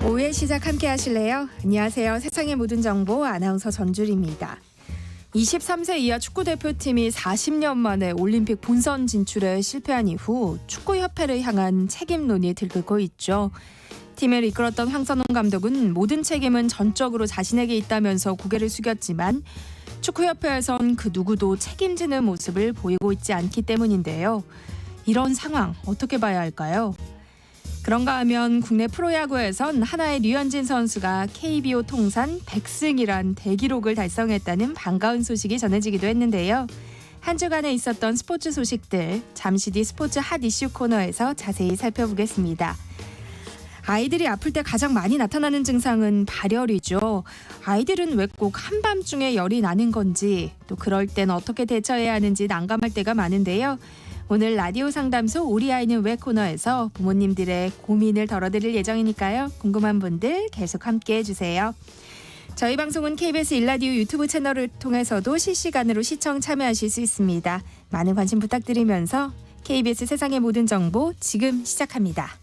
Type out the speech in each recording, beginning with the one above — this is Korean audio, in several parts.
오후의 시작 함께 하실래요? 안녕하세요. 세상의 모든 정보 아나운서 전주리입니다. 23세 이하 축구대표팀이 40년 만에 올림픽 본선 진출에 실패한 이후 축구협회를 향한 책임론이 들끓고 있죠. 팀을 이끌었던 황선홍 감독은 모든 책임은 전적으로 자신에게 있다면서 고개를 숙였지만 축구협회에선 그 누구도 책임지는 모습을 보이고 있지 않기 때문인데요. 이런 상황 어떻게 봐야 할까요? 그런가 하면 국내 프로야구에선 하나의 류현진 선수가 KBO 통산 100승이란 대기록을 달성했다는 반가운 소식이 전해지기도 했는데요. 한 주간에 있었던 스포츠 소식들 잠시 뒤 스포츠 핫 이슈 코너에서 자세히 살펴보겠습니다. 아이들이 아플 때 가장 많이 나타나는 증상은 발열이죠. 아이들은 왜 꼭 한밤중에 열이 나는 건지 또 그럴 땐 어떻게 대처해야 하는지 난감할 때가 많은데요. 오늘 라디오 상담소 우리 아이는 왜 코너에서 부모님들의 고민을 덜어드릴 예정이니까요. 궁금한 분들 계속 함께해 주세요. 저희 방송은 KBS 1라디오 유튜브 채널을 통해서도 실시간으로 시청 참여하실 수 있습니다. 많은 관심 부탁드리면서 KBS 세상의 모든 정보 지금 시작합니다.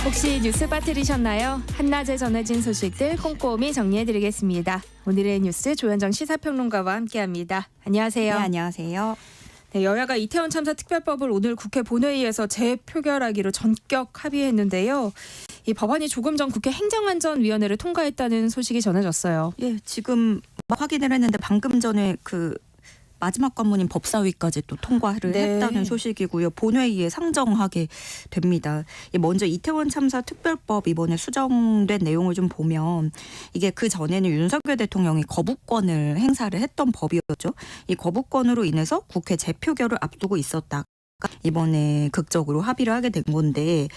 혹시 뉴스 빠뜨리셨나요? 한낮에 전해진 소식들 꼼꼼히 정리해드리겠습니다. 오늘의 뉴스 조현정 시사평론가와 함께합니다. 안녕하세요. 네, 안녕하세요. 네, 여야가 이태원 참사 특별법을 오늘 국회 본회의에서 재표결하기로 전격 합의했는데요. 이 법안이 조금 전 국회 행정안전위원회를 통과했다는 소식이 전해졌어요. 예, 지금 확인을 했는데 방금 전에 그 마지막 관문인 법사위까지 또 통과를 했다는 소식이고요. 본회의에 상정하게 됩니다. 먼저 이태원 참사 특별법 이번에 수정된 내용을 좀 보면 이게 그 전에는 윤석열 대통령이 거부권을 행사를 했던 법이었죠. 이 거부권으로 인해서 국회 재표결을 앞두고 있었다가 이번에 극적으로 합의를 하게 된 건데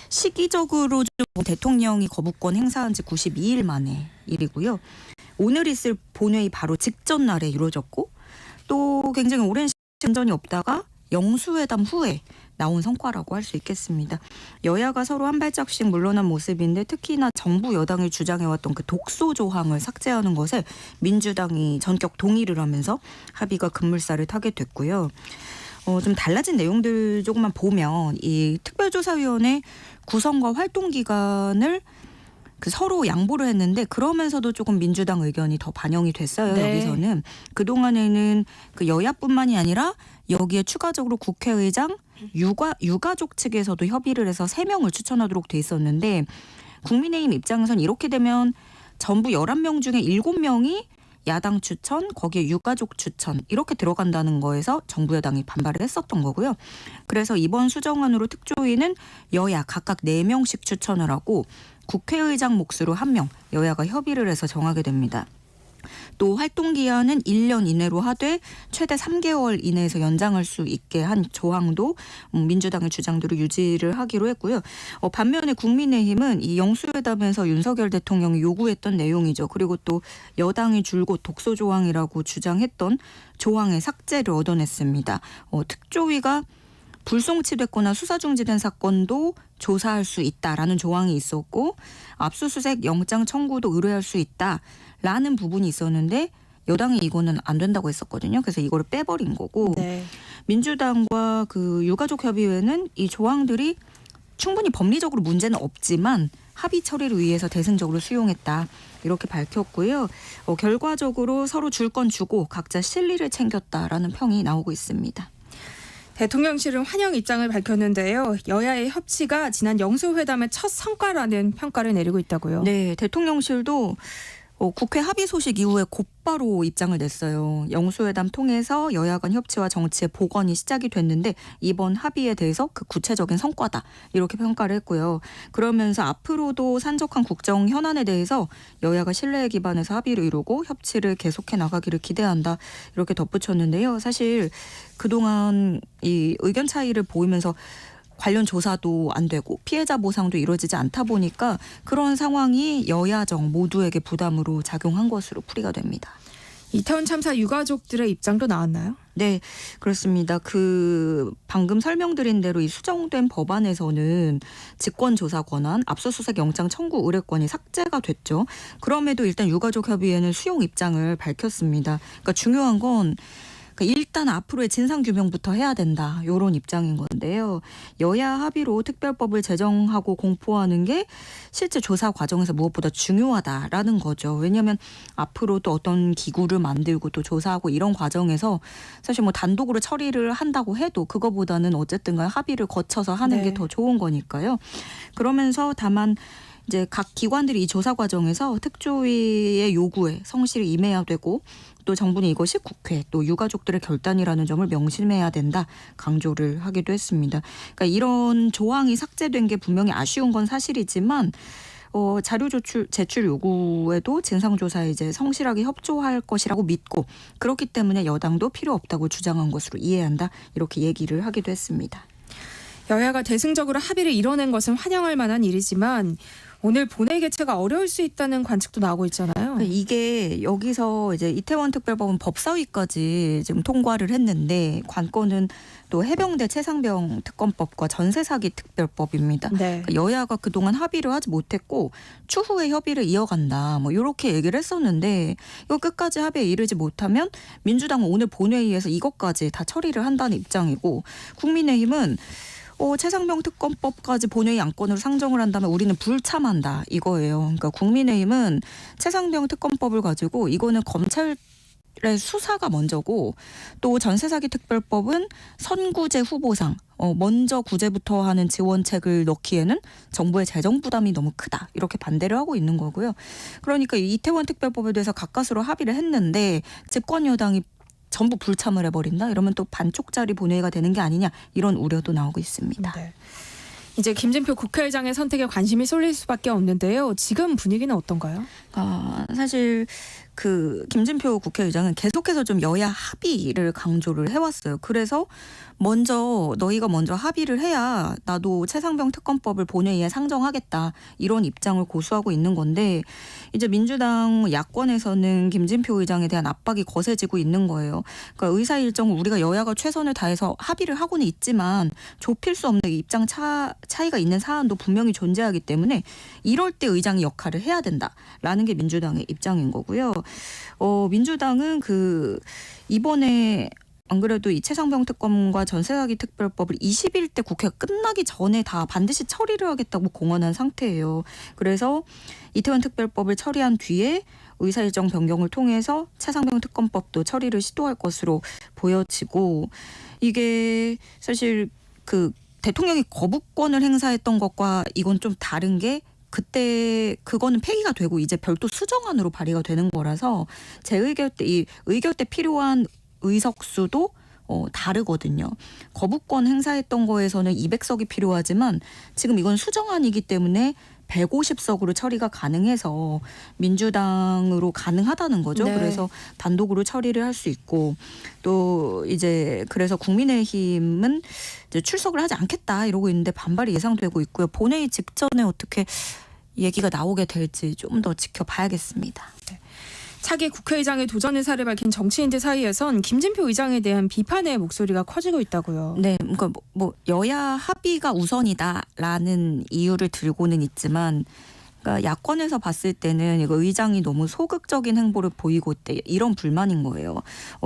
시기적으로 좀 대통령이 거부권 행사한 지 92일 만의 일이고요. 오늘 있을 본회의 바로 직전 날에 이루어졌고 또 굉장히 오랜 시간이 없다가 영수회담 후에 나온 성과라고 할 수 있겠습니다. 여야가 서로 한 발짝씩 물러난 모습인데 특히나 정부 여당이 주장해왔던 그 독소 조항을 삭제하는 것에 민주당이 전격 동의를 하면서 합의가 급물살을 타게 됐고요. 좀 달라진 내용들 조금만 보면 이 특별조사위원회 구성과 활동 기간을 서로 양보를 했는데 그러면서도 조금 민주당 의견이 더 반영이 됐어요. 네. 여기서는 그동안에는 그 여야뿐만이 아니라 여기에 추가적으로 국회의장, 유가족 측에서도 협의를 해서 3명을 추천하도록 돼 있었는데 국민의힘 입장에선 이렇게 되면 전부 11명 중에 7명이 야당 추천, 거기에 유가족 추천 이렇게 들어간다는 거에서 정부 여당이 반발을 했었던 거고요. 그래서 이번 수정안으로 특조위는 여야 각각 4명씩 추천을 하고 국회의장 몫으로 1명, 여야가 협의를 해서 정하게 됩니다. 또 활동기한은 1년 이내로 하되 최대 3개월 이내에서 연장할 수 있게 한 조항도 민주당의 주장대로 유지를 하기로 했고요. 반면에 국민의힘은 이 영수회담에서 윤석열 대통령이 요구했던 내용이죠. 그리고 또 여당이 줄곧 독소 조항이라고 주장했던 조항의 삭제를 얻어냈습니다. 특조위가 불송치됐거나 수사 중지된 사건도 조사할 수 있다라는 조항이 있었고 압수수색 영장 청구도 의뢰할 수 있다라는 부분이 있었는데 여당이 이거는 안 된다고 했었거든요. 그래서 이거를 빼버린 거고 민주당과 그 유가족협의회는 이 조항들이 충분히 법리적으로 문제는 없지만 합의 처리를 위해서 대승적으로 수용했다. 이렇게 밝혔고요. 결과적으로 서로 줄 건 주고 각자 실리를 챙겼다라는 평이 나오고 있습니다. 대통령실은 환영 입장을 밝혔는데요. 여야의 협치가 지난 영수회담의 첫 성과라는 평가를 내리고 있다고요. 네, 대통령실도 국회 합의 소식 이후에 곧바로 입장을 냈어요. 영수회담 통해서 여야 간 협치와 정치의 복원이 시작이 됐는데 이번 합의에 대해서 그 구체적인 성과다 이렇게 평가를 했고요. 그러면서 앞으로도 산적한 국정 현안에 대해서 여야가 신뢰에 기반해서 합의를 이루고 협치를 계속해 나가기를 기대한다 이렇게 덧붙였는데요. 사실 그동안 이 의견 차이를 보이면서 관련 조사도 안 되고 피해자 보상도 이루어지지 않다 보니까 그런 상황이 여야정 모두에게 부담으로 작용한 것으로 풀이가 됩니다. 이태원 참사 유가족들의 입장도 나왔나요? 네, 그렇습니다. 그 방금 설명드린 대로 이 수정된 법안에서는 직권조사 권한, 압수수색 영장 청구 의뢰권이 삭제가 됐죠. 그럼에도 일단 유가족 협의회는 수용 입장을 밝혔습니다. 그러니까 중요한 건 일단 앞으로의 진상규명부터 해야 된다. 이런 입장인 건데요. 여야 합의로 특별법을 제정하고 공포하는 게 실제 조사 과정에서 무엇보다 중요하다라는 거죠. 왜냐하면 앞으로 또 어떤 기구를 만들고 또 조사하고 이런 과정에서 사실 뭐 단독으로 처리를 한다고 해도 그거보다는 어쨌든 간에 합의를 거쳐서 하는 게 더 좋은 거니까요. 그러면서 다만 이제 각 기관들이 이 조사 과정에서 특조위의 요구에 성실히 임해야 되고 또 정부는 이것이 국회 또 유가족들의 결단이라는 점을 명심해야 된다 강조를 하기도 했습니다. 그러니까 이런 조항이 삭제된 게 분명히 아쉬운 건 사실이지만 자료 제출 요구에도 진상조사에 이제 성실하게 협조할 것이라고 믿고 그렇기 때문에 여당도 필요 없다고 주장한 것으로 이해한다 이렇게 얘기를 하기도 했습니다. 여야가 대승적으로 합의를 이뤄낸 것은 환영할 만한 일이지만 오늘 본회의 개최가 어려울 수 있다는 관측도 나오고 있잖아요. 이게 여기서 이제 이태원 특별법은 법사위까지 지금 통과를 했는데 관건은 또 해병대 최상병 특검법과 전세 사기 특별법입니다. 네. 그러니까 여야가 그동안 합의를 하지 못했고 추후에 협의를 이어간다. 뭐 이렇게 얘기를 했었는데 이거 끝까지 합의에 이르지 못하면 민주당은 오늘 본회의에서 이것까지 다 처리를 한다는 입장이고 국민의힘은 최상병 특검법까지 본회의 안건으로 상정을 한다면 우리는 불참한다 이거예요. 그러니까 국민의힘은 최상병 특검법을 가지고 이거는 검찰의 수사가 먼저고 또 전세사기 특별법은 선구제 후보상 먼저 구제부터 하는 지원책을 넣기에는 정부의 재정 부담이 너무 크다 이렇게 반대를 하고 있는 거고요. 그러니까 이태원 특별법에 대해서 가까스로 합의를 했는데 집권 여당이 전부 불참을 해버린다? 이러면 또 반쪽짜리 본회의가 되는 게 아니냐 이런 우려도 나오고 있습니다. 네. 이제 김진표 국회의장의 선택에 관심이 쏠릴 수밖에 없는데요. 지금 분위기는 어떤가요? 사실 그 김진표 국회의장은 계속해서 좀 여야 합의를 강조를 해왔어요. 그래서 너희가 먼저 합의를 해야 나도 최상병 특검법을 본회의에 상정하겠다 이런 입장을 고수하고 있는 건데 이제 민주당 야권에서는 김진표 의장에 대한 압박이 거세지고 있는 거예요. 그러니까 의사 일정을 우리가 여야가 최선을 다해서 합의를 하고는 있지만 좁힐 수 없는 입장 차이가 있는 사안도 분명히 존재하기 때문에 이럴 때 의장이 역할을 해야 된다라는 게 민주당의 입장인 거고요. 민주당은 이번에 안 그래도 이 최상병 특검과 전세사기 특별법을 20일 때 국회가 끝나기 전에 다 반드시 처리를 하겠다고 공언한 상태예요. 그래서 이태원 특별법을 처리한 뒤에 의사일정 변경을 통해서 최상병 특검법도 처리를 시도할 것으로 보여지고 이게 사실 대통령이 거부권을 행사했던 것과 이건 좀 다른 게 그때 그거는 폐기가 되고 이제 별도 수정안으로 발의가 되는 거라서 의결 때 필요한 의석수도 다르거든요. 거부권 행사했던 거에서는 200석이 필요하지만 지금 이건 수정안이기 때문에 150석으로 처리가 가능해서 민주당으로 가능하다는 거죠. 네. 그래서 단독으로 처리를 할 수 있고 또 이제 그래서 국민의힘은 이제 출석을 하지 않겠다 이러고 있는데 반발이 예상되고 있고요. 본회의 직전에 어떻게 얘기가 나오게 될지 좀 더 지켜봐야겠습니다. 차기 국회의장의 도전 의사를 밝힌 정치인들 사이에선 김진표 의장에 대한 비판의 목소리가 커지고 있다고요. 네, 그러니까 여야 합의가 우선이다라는 이유를 들고는 있지만, 그러니까 야권에서 봤을 때는 이거 의장이 너무 소극적인 행보를 보이고 있대 이런 불만인 거예요.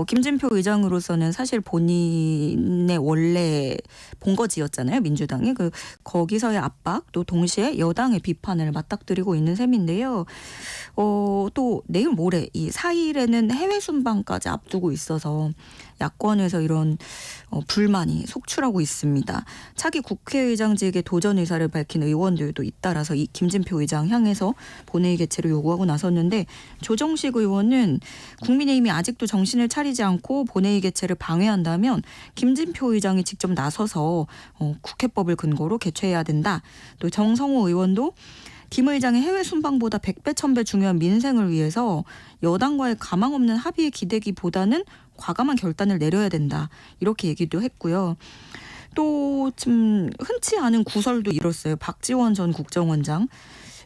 김진표 의장으로서는 사실 본인의 원래 본거지였잖아요, 민주당이 거기서의 압박 또 동시에 여당의 비판을 맞닥뜨리고 있는 셈인데요. 또 내일 모레 이 4일에는 해외 순방까지 앞두고 있어서 야권에서 이런 불만이 속출하고 있습니다. 차기 국회의장직에 도전 의사를 밝힌 의원들도 잇따라서 이 김진표 의장 향해서 본회의 개최를 요구하고 나섰는데 조정식 의원은 국민의힘이 아직도 정신을 차리지 않고 본회의 개최를 방해한다면 김진표 의장이 직접 나서서 국회법을 근거로 개최해야 된다. 또 정성호 의원도 김 의장의 해외 순방보다 100배 1000배 중요한 민생을 위해서 여당과의 가망 없는 합의에 기대기보다는 과감한 결단을 내려야 된다. 이렇게 얘기도 했고요. 또 좀 흔치 않은 구설도 이뤘어요. 박지원 전 국정원장.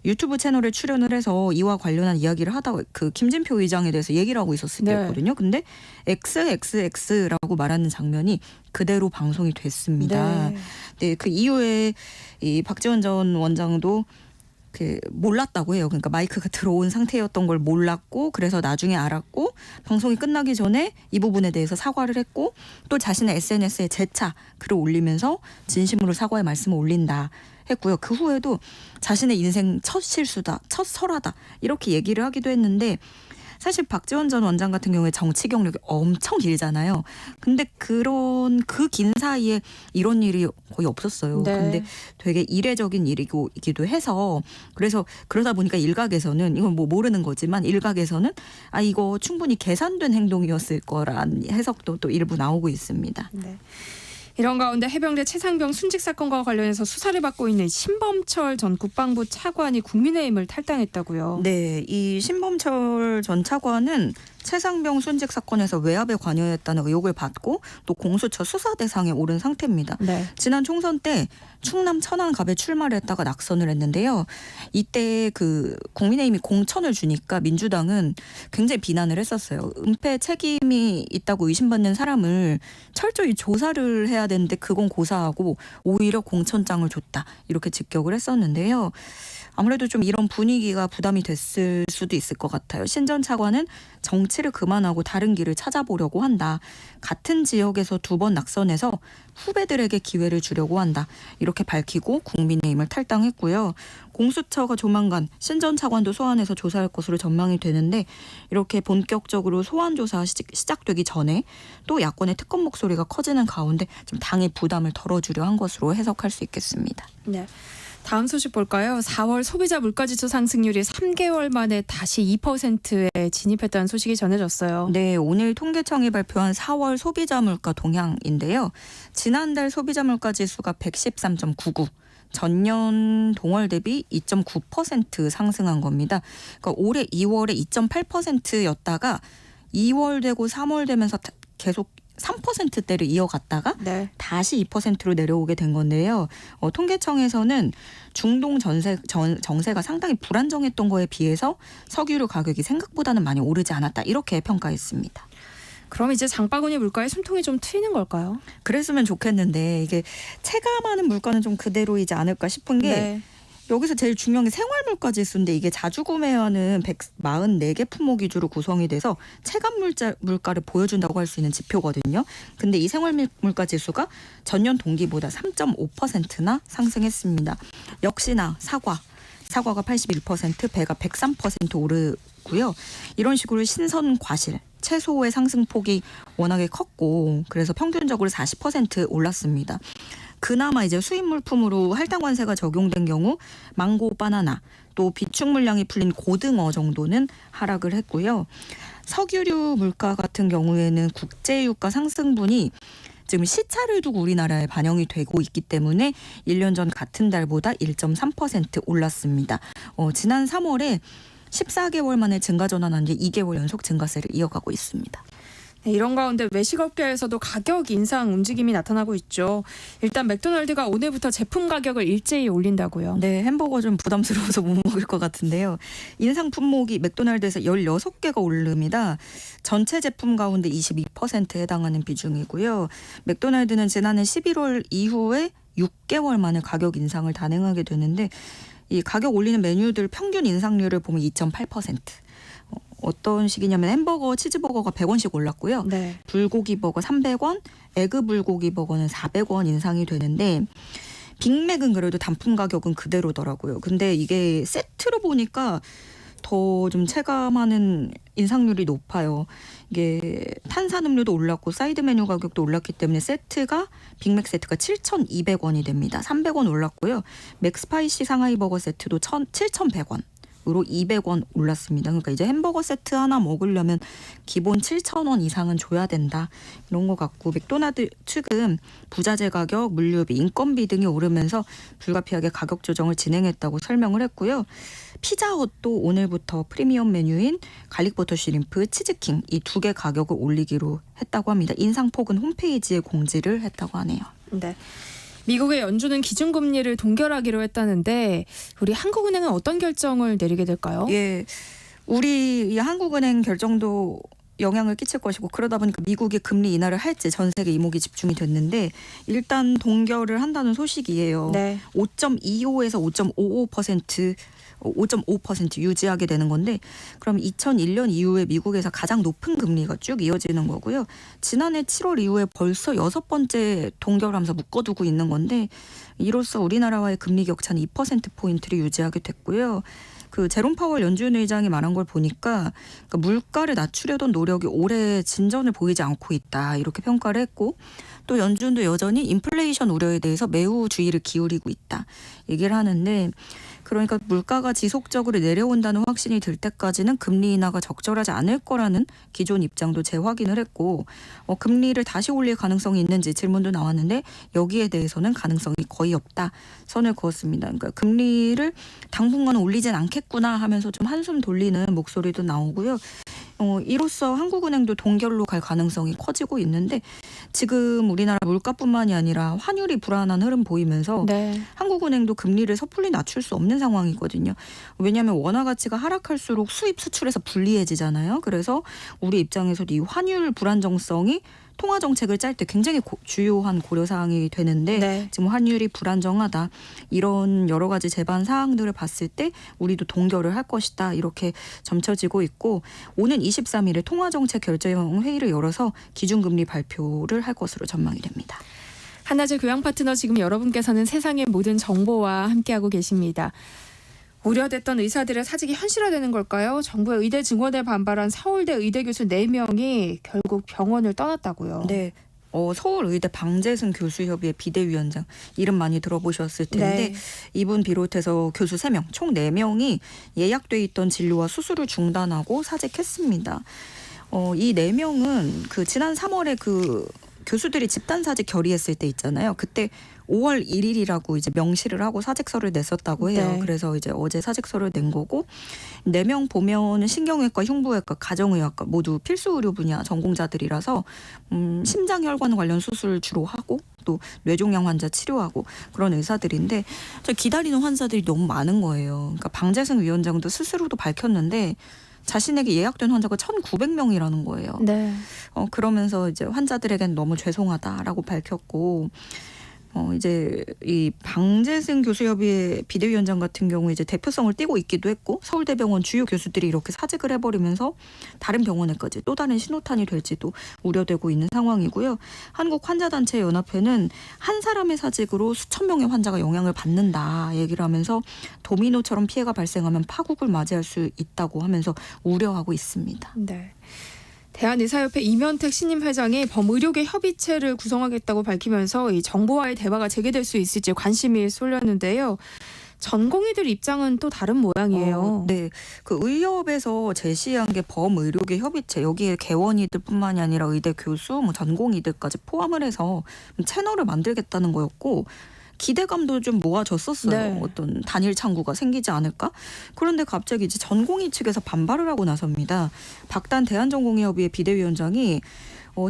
유튜브 채널에 출연을 해서 이와 관련한 이야기를 하다가 그 김진표 의장에 대해서 얘기를 하고 있었을 네. 때였거든요. 근데 XXX라고 말하는 장면이 그대로 방송이 됐습니다. 네. 네, 그 이후에 이 박지원 전 원장도 그 몰랐다고 해요. 그러니까 마이크가 들어온 상태였던 걸 몰랐고 그래서 나중에 알았고 방송이 끝나기 전에 이 부분에 대해서 사과를 했고 또 자신의 SNS에 재차 글을 올리면서 진심으로 사과의 말씀을 올린다 했고요. 그 후에도 자신의 인생 첫 실수다, 첫 설화다 이렇게 얘기를 하기도 했는데 사실 박지원 전 원장 같은 경우에 정치 경력이 엄청 길잖아요. 근데 그런 그 긴 사이에 이런 일이 거의 없었어요. 네. 근데 되게 이례적인 일이기도 해서 그래서 그러다 보니까 일각에서는 이건 뭐 모르는 거지만 일각에서는 아 이거 충분히 계산된 행동이었을 거란 해석도 또 일부 나오고 있습니다. 네. 이런 가운데 해병대 최상병 순직 사건과 관련해서 수사를 받고 있는 신범철 전 국방부 차관이 국민의힘을 탈당했다고요. 네, 이 신범철 전 차관은 최상병 순직 사건에서 외압에 관여했다는 의혹을 받고 또 공수처 수사 대상에 오른 상태입니다. 네. 지난 총선 때 충남 천안갑에 출마를 했다가 낙선을 했는데요. 이때 그 국민의힘이 공천을 주니까 민주당은 굉장히 비난을 했었어요. 은폐 책임이 있다고 의심받는 사람을 철저히 조사를 해야 되는데 그건 고사하고 오히려 공천장을 줬다. 이렇게 직격을 했었는데요. 아무래도 좀 이런 분위기가 부담이 됐을 수도 있을 것 같아요. 신 전 차관은 정치를 그만하고 다른 길을 찾아보려고 한다. 같은 지역에서 2번 낙선해서 후배들에게 기회를 주려고 한다. 이렇게 밝히고 국민의힘을 탈당했고요. 공수처가 조만간 신 전 차관도 소환해서 조사할 것으로 전망이 되는데 이렇게 본격적으로 소환 조사 시작되기 전에 또 야권의 특검 목소리가 커지는 가운데 좀 당의 부담을 덜어주려 한 것으로 해석할 수 있겠습니다. 네. 다음 소식 볼까요? 4월 소비자 물가지수 상승률이 3개월 만에 다시 2%에 진입했다는 소식이 전해졌어요. 네, 오늘 통계청이 발표한 4월 소비자 물가 동향인데요. 지난달 소비자 물가 지수가 113.99. 전년 동월 대비 2.9% 상승한 겁니다. 그러니까 올해 2월에 2.8%였다가 2월 되고 3월 되면서 계속 3%대를 이어갔다가 네. 다시 2%로 내려오게 된 건데요. 통계청에서는 중동 정세가 상당히 불안정했던 거에 비해서 석유류 가격이 생각보다는 많이 오르지 않았다. 이렇게 평가했습니다. 그럼 이제 장바구니 물가에 숨통이 좀 트이는 걸까요? 그랬으면 좋겠는데 이게 체감하는 물가는 좀 그대로이지 않을까 싶은 게 네. 여기서 제일 중요한 게 생활물가 지수인데 이게 자주 구매하는 144개 품목 위주로 구성이 돼서 체감 물가를 보여준다고 할 수 있는 지표거든요. 근데 이 생활물가 지수가 전년 동기보다 3.5%나 상승했습니다. 역시나 사과가 81%, 배가 103% 오르고요. 이런 식으로 신선 과실, 채소의 상승폭이 워낙에 컸고 그래서 평균적으로 40% 올랐습니다. 그나마 이제 수입 물품으로 할당 관세가 적용된 경우 망고, 바나나, 또 비축 물량이 풀린 고등어 정도는 하락을 했고요. 석유류 물가 같은 경우에는 국제 유가 상승분이 지금 시차를 두고 우리나라에 반영이 되고 있기 때문에 1년 전 같은 달보다 1.3% 올랐습니다. 지난 3월에 14개월 만에 증가 전환한 뒤 2개월 연속 증가세를 이어가고 있습니다. 네, 이런 가운데 외식업계에서도 가격 인상 움직임이 나타나고 있죠. 일단 맥도날드가 오늘부터 제품 가격을 일제히 올린다고요. 네, 햄버거 좀 부담스러워서 못 먹을 것 같은데요. 인상 품목이 맥도날드에서 16개가 오릅니다. 전체 제품 가운데 22%에 해당하는 비중이고요. 맥도날드는 지난해 11월 이후에 6개월 만에 가격 인상을 단행하게 되는데 이 가격 올리는 메뉴들 평균 인상률을 보면 2.8%. 어떤 식이냐면 햄버거, 치즈버거가 100원씩 올랐고요. 네. 불고기 버거 300원, 에그 불고기 버거는 400원 인상이 되는데 빅맥은 그래도 단품 가격은 그대로더라고요. 근데 이게 세트로 보니까 더 좀 체감하는 인상률이 높아요. 이게 탄산음료도 올랐고 사이드 메뉴 가격도 올랐기 때문에 빅맥 세트가 7,200원이 됩니다. 300원 올랐고요. 맥스파이시 상하이 버거 세트도 7,100원. 으로 200원 올랐습니다. 그러니까 이제 햄버거 세트 하나 먹으려면 기본 7,000원 이상은 줘야 된다. 이런 것 같고 맥도날드 측은 부자재 가격, 물류비, 인건비 등이 오르면서 불가피하게 가격 조정을 진행했다고 설명을 했고요. 피자헛도 오늘부터 프리미엄 메뉴인 갈릭버터 쉬림프, 치즈킹 이 2개 가격을 올리기로 했다고 합니다. 인상폭은 홈페이지에 공지를 했다고 하네요. 네. 미국의 연준은 기준금리를 동결하기로 했다는데 우리 한국은행은 어떤 결정을 내리게 될까요? 예, 우리 이 한국은행 결정도 영향을 끼칠 것이고 그러다 보니까 미국이 금리 인하를 할지 전 세계 이목이 집중이 됐는데 일단 동결을 한다는 소식이에요. 네. 5.25에서 5.5% 유지하게 되는 건데 그럼 2001년 이후에 미국에서 가장 높은 금리가 쭉 이어지는 거고요. 지난해 7월 이후에 벌써 6번째 동결하면서 묶어두고 있는 건데 이로써 우리나라와의 금리 격차는 2%포인트를 유지하게 됐고요. 그 제롬 파월 연준 의장이 말한 걸 보니까 그러니까 물가를 낮추려던 노력이 올해 진전을 보이지 않고 있다 이렇게 평가를 했고 또 연준도 여전히 인플레이션 우려에 대해서 매우 주의를 기울이고 있다 얘기를 하는데 그러니까 물가가 지속적으로 내려온다는 확신이 들 때까지는 금리 인하가 적절하지 않을 거라는 기존 입장도 재확인을 했고 금리를 다시 올릴 가능성이 있는지 질문도 나왔는데 여기에 대해서는 가능성이 거의 없다 선을 그었습니다. 그러니까 금리를 당분간은 올리진 않겠구나 하면서 좀 한숨 돌리는 목소리도 나오고요. 이로써 한국은행도 동결로 갈 가능성이 커지고 있는데 지금 우리나라 물가뿐만이 아니라 환율이 불안한 흐름 보이면서 네. 한국은행도 금리를 섣불리 낮출 수 없는 상황이거든요. 왜냐하면 원화 가치가 하락할수록 수입 수출에서 불리해지잖아요. 그래서 우리 입장에서도 이 환율 불안정성이 통화 정책을 짤 때 굉장히 주요한 고려사항이 되는데 네. 지금 환율이 불안정하다. 이런 여러 가지 제반 사항들을 봤을 때 우리도 동결을 할 것이다. 이렇게 점쳐지고 있고 오는 23일에 통화정책 결정 회의를 열어서 기준금리 발표를 할 것으로 전망이 됩니다. 한나절 교양 파트너 지금 여러분께서는 세상의 모든 정보와 함께하고 계십니다. 우려됐던 의사들의 사직이 현실화되는 걸까요? 정부의 의대 증원에 반발한 서울대 의대 교수 4명이 결국 병원을 떠났다고요. 네. 서울의대 방재승 교수협의회 비대위원장 이름 많이 들어보셨을 텐데 네. 이분 비롯해서 교수 3명 총 4명이 예약돼 있던 진료와 수술을 중단하고 사직했습니다. 이 4명은 그 지난 3월에 그 교수들이 집단사직 결의했을 때 있잖아요. 그때 5월 1일이라고 이제 명시를 하고 사직서를 냈었다고 해요. 네. 그래서 이제 어제 사직서를 낸 거고 4명 보면 신경외과, 흉부외과, 가정의학과 모두 필수 의료 분야 전공자들이라서 심장혈관 관련 수술 주로 하고 또 뇌종양 환자 치료하고 그런 의사들인데 저 기다리는 환자들이 너무 많은 거예요. 그러니까 방재승 위원장도 스스로도 밝혔는데 자신에게 예약된 환자가 1,900명이라는 거예요. 네. 그러면서 이제 환자들에겐 너무 죄송하다라고 밝혔고 이제 이 방재승 교수협의회 비대위원장 같은 경우 이제 대표성을 띠고 있기도 했고 서울대병원 주요 교수들이 이렇게 사직을 해버리면서 다른 병원에까지 또 다른 신호탄이 될지도 우려되고 있는 상황이고요. 한국환자단체연합회는 한 사람의 사직으로 수천 명의 환자가 영향을 받는다 얘기를 하면서 도미노처럼 피해가 발생하면 파국을 맞이할 수 있다고 하면서 우려하고 있습니다. 네. 대한의사협회 이면택 신임 회장이 범의료계 협의체를 구성하겠다고 밝히면서 이 정부와의 대화가 재개될 수 있을지 관심이 쏠렸는데요. 전공의들 입장은 또 다른 모양이에요. 네, 그 의협에서 제시한 게 범의료계 협의체 여기에 개원이들뿐만이 아니라 의대 교수, 뭐 전공의들까지 포함을 해서 채널을 만들겠다는 거였고. 기대감도 좀 모아졌었어요. 네. 어떤 단일 창구가 생기지 않을까? 그런데 갑자기 이제 전공의 측에서 반발을 하고 나섭니다. 박단 대한전공의협의회 비대위원장이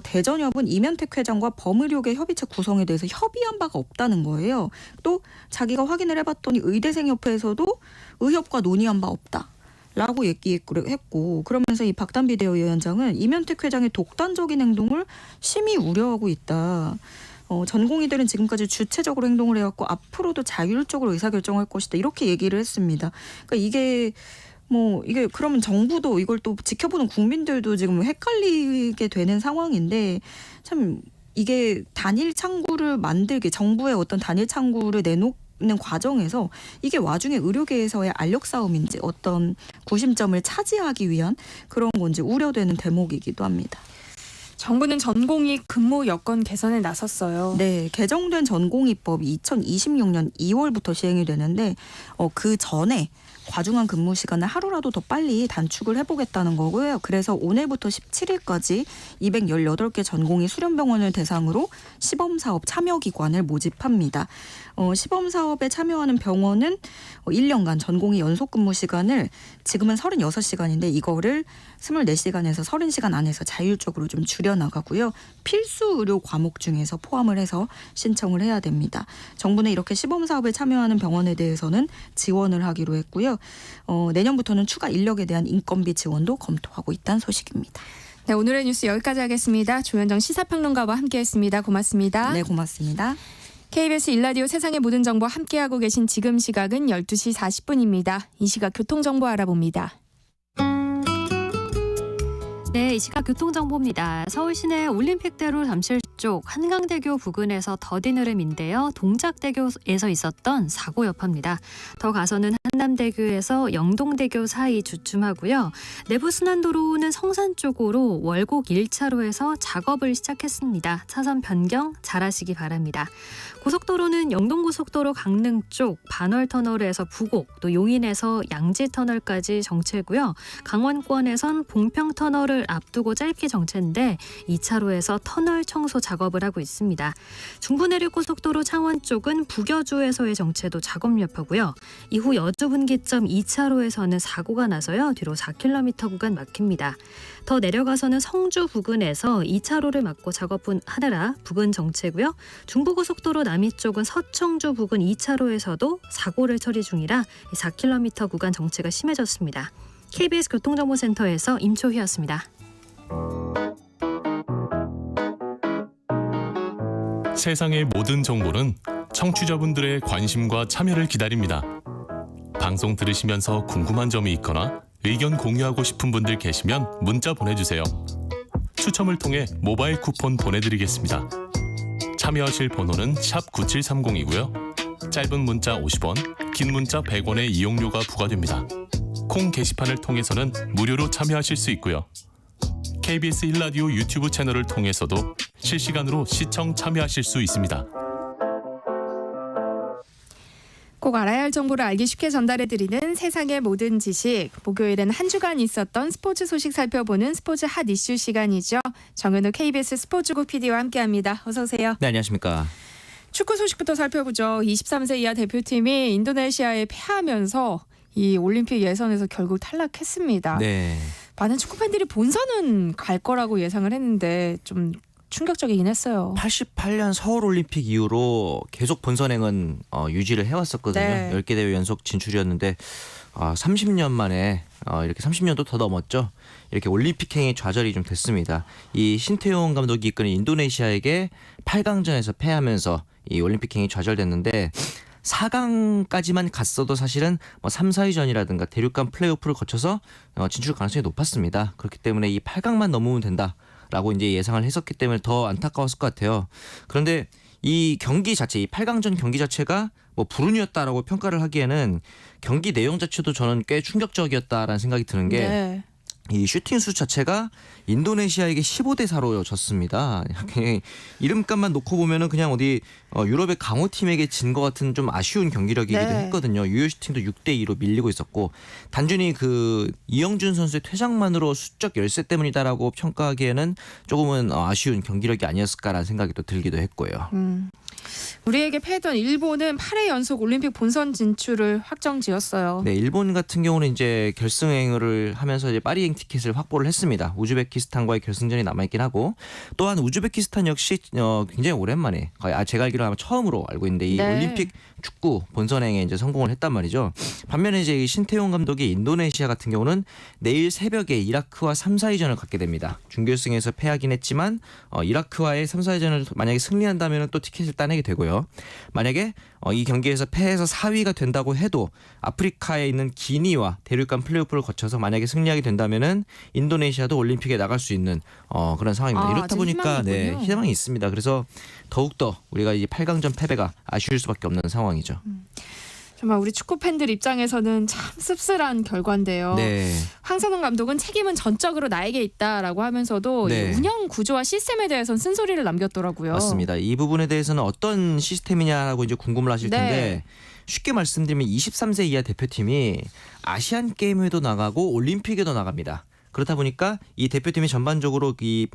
대전협은 이면택 회장과 범의료계 협의체 구성에 대해서 협의한 바가 없다는 거예요. 또 자기가 확인을 해봤더니 의대생협회에서도 의협과 논의한 바 없다. 라고 얘기했고 그러면서 이 박단 비대위원장은 이면택 회장의 독단적인 행동을 심히 우려하고 있다. 전공의들은 지금까지 주체적으로 행동을 해왔고 앞으로도 자율적으로 의사결정할 것이다. 이렇게 얘기를 했습니다. 그러니까 이게 그러면 정부도 이걸 또 지켜보는 국민들도 지금 헷갈리게 되는 상황인데 참 이게 단일 창구를 만들기 정부의 어떤 단일 창구를 내놓는 과정에서 이게 와중에 의료계에서의 알력 싸움인지 어떤 구심점을 차지하기 위한 그런 건지 우려되는 대목이기도 합니다. 정부는 전공의 근무 여건 개선에 나섰어요. 네, 개정된 전공의법이 2026년 2월부터 시행이 되는데 그 전에 과중한 근무 시간을 하루라도 더 빨리 단축을 해보겠다는 거고요. 그래서 오늘부터 17일까지 218개 전공의 수련병원을 대상으로 시범사업 참여기관을 모집합니다. 시범사업에 참여하는 병원은 1년간 전공의 연속 근무 시간을 지금은 36시간인데 이거를 24시간에서 30시간 안에서 자율적으로 좀 줄여나가고요. 필수 의료 과목 중에서 포함을 해서 신청을 해야 됩니다. 정부는 이렇게 시범사업에 참여하는 병원에 대해서는 지원을 하기로 했고요. 내년부터는 추가 인력에 대한 인건비 지원도 검토하고 있다는 소식입니다. 네, 오늘의 뉴스 여기까지 하겠습니다. 조현정 시사평론가와 함께했습니다. 고맙습니다. 네, 고맙습니다. KBS 1라디오 세상의 모든 정보 함께하고 계신 지금 시각은 12시 40분입니다. 이 시각 교통정보 알아봅니다. 네, 이 시각 교통정보입니다. 서울 시내 올림픽대로 잠실 쪽 한강대교 부근에서 더딘 흐름인데요. 동작대교에서 있었던 사고 여파입니다. 더 가서는 한남대교에서 영동대교 사이 주춤하고요. 내부순환도로는 성산 쪽으로 월곡 1차로에서 작업을 시작했습니다. 차선 변경 잘하시기 바랍니다. 고속도로는 영동고속도로 강릉 쪽 반월터널에서 부곡, 또 용인에서 양지터널까지 정체고요. 강원권에선 봉평터널을 앞두고 짧게 정체인데 2차로에서 터널 청소 작업을 하고 있습니다. 중부내륙고속도로 창원 쪽은 부겨주에서의 정체도 작업 여파고요. 이후 여주분기점 2차로에서는 사고가 나서요. 뒤로 4km 구간 막힙니다. 더 내려가서는 성주 부근에서 2차로를 막고 작업하느라 부근 정체고요. 중부고속도로 남이 쪽은 서청주 부근 2차로에서도 사고를 처리 중이라 4km 구간 정체가 심해졌습니다. KBS 교통정보센터에서 임초희였습니다. 세상의 모든 정보는 청취자분들의 관심과 참여를 기다립니다. 방송 들으시면서 궁금한 점이 있거나 의견 공유하고 싶은 분들 계시면 문자 보내주세요. 추첨을 통해 모바일 쿠폰 보내드리겠습니다. 참여하실 번호는 샵 9730이고요. 짧은 문자 50원, 긴 문자 100원의 이용료가 부과됩니다. 콩 게시판을 통해서는 무료로 참여하실 수 있고요. KBS 1라디오 유튜브 채널을 통해서도 실시간으로 시청 참여하실 수 있습니다. 꼭 알아야 할 정보를 알기 쉽게 전달해드리는 세상의 모든 지식. 목요일엔 한 주간 있었던 스포츠 소식 살펴보는 스포츠 핫 이슈 시간이죠. 정현우 KBS 스포츠국 PD와 함께합니다. 어서 오세요. 네, 안녕하십니까. 축구 소식부터 살펴보죠. 23세 이하 대표팀이 인도네시아에 패하면서 이 올림픽 예선에서 결국 탈락했습니다. 네. 많은 축구 팬들이 본선은 갈 거라고 예상을 했는데 좀 충격적이긴 했어요. 88년 서울올림픽 이후로 계속 본선행은 유지를 해왔었거든요. 네. 10개 대회 연속 진출이었는데 30년 만에 이렇게 30년도 더 넘었죠. 이렇게 올림픽행이 좌절이 좀 됐습니다. 이 신태용 감독이 이끄는 인도네시아에게 8강전에서 패하면서 이 올림픽행이 좌절됐는데 4강까지만 갔어도 사실은 3, 4위전이라든가 대륙간 플레이오프를 거쳐서 진출 가능성이 높았습니다. 그렇기 때문에 이 8강만 넘으면 된다라고 이제 예상을 했었기 때문에 더 안타까웠을 것 같아요. 그런데 이 경기 자체, 이 8강전 경기 자체가 불운이었다라고 평가를 하기에는 경기 내용 자체도 저는 꽤 충격적이었다라는 생각이 드는 게 네. 이 슈팅 수 자체가 인도네시아에게 15대 4로 졌습니다. 이름값만 놓고 보면은 그냥 어디 유럽의 강호팀에게 진 것 같은 좀 아쉬운 경기력이기도 네. 했거든요. 유효 슈팅도 6대 2로 밀리고 있었고 단순히 그 이영준 선수의 퇴장만으로 수적 열세 때문이다라고 평가하기에는 조금은 아쉬운 경기력이 아니었을까라는 생각이 또 들기도 했고요. 우리에게 패했던 일본은 8회 연속 올림픽 본선 진출을 확정지었어요. 네, 일본 같은 경우는 이제 결승행을 하면서 이제 파리행 티켓을 확보를 했습니다. 우즈베키스탄과의 결승전이 남아있긴 하고 또한 우즈베키스탄 역시 굉장히 오랜만에 제가 알기로는 아마 처음으로 알고 있는데 이 네. 올림픽 축구 본선행에 이제 성공을 했단 말이죠. 반면에 이제 이 신태용 감독의 인도네시아 같은 경우는 내일 새벽에 이라크와 3, 4위전을 갖게 됩니다. 준결승에서 패하긴 했지만 이라크와의 3, 4위전을 만약에 승리한다면 또 티켓을 따내게 되고요. 만약에 이 경기에서 패해서 4위가 된다고 해도 아프리카에 있는 기니와 대륙간 플레이오프를 거쳐서 만약에 승리하게 된다면은 인도네시아도 올림픽에 나갈 수 있는 그런 상황입니다. 이렇다 아직 보니까 희망이군요. 희망이 있습니다. 그래서 더욱더 우리가 이 8강전 패배가 아쉬울 수밖에 없는 상황이죠. 정말 우리 축구 팬들 입장에서는 참 씁쓸한 결과인데요. 네. 황선홍 감독은 책임은 전적으로 나에게 있다라고 하면서도 네. 이 운영 구조와 시스템에 대해서는 쓴소리를 남겼더라고요. 맞습니다. 이 부분에 대해서는 어떤 시스템이냐라고 이제 궁금을 하실 텐데 쉽게 말씀드리면 23세 이하 대표팀이 아시안 게임에도 나가고 올림픽에도 나갑니다. 그렇다 보니까 이 대표팀이 전반적으로 이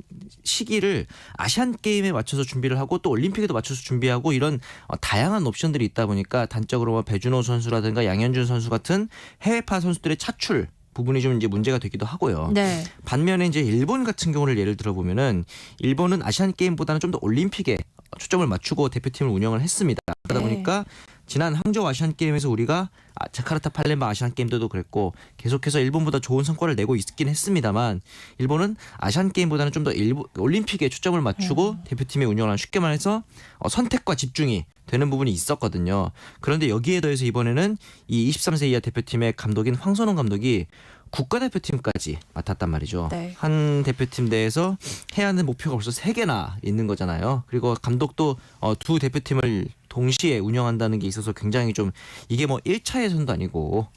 시기를 아시안 게임에 맞춰서 준비를 하고 또 올림픽에도 맞춰서 준비하고 이런 다양한 옵션들이 있다 보니까 단적으로 뭐 배준호 선수라든가 양현준 선수 같은 해외파 선수들의 차출 부분이 좀 이제 문제가 되기도 하고요. 네. 반면에 이제 일본 같은 경우를 예를 들어 보면은 일본은 아시안 게임보다는 좀 더 올림픽에 초점을 맞추고 대표팀을 운영을 했습니다. 그러다 네. 보니까 지난 항저우 아시안 게임에서 우리가 자카르타 팔렘바 아시안 게임 때도 그랬고 계속해서 일본보다 좋은 성과를 내고 있긴 했습니다만 일본은 아시안 게임보다는 좀 더 올림픽에 초점을 맞추고 대표팀의 운영을 쉽게 말해서 선택과 집중이 되는 부분이 있었거든요. 그런데 여기에 더해서 이번에는 이 23세 이하 대표팀의 감독인 황선홍 감독이 국가대표팀까지 맡았단 말이죠. 네. 한 대표팀 내에서 해야 하는 목표가 벌써 3개나 있는 거잖아요. 그리고 감독도 두 대표팀을 동시에 운영한다는 게 있어서 굉장히 좀 이게 뭐 1차 예선도 아니고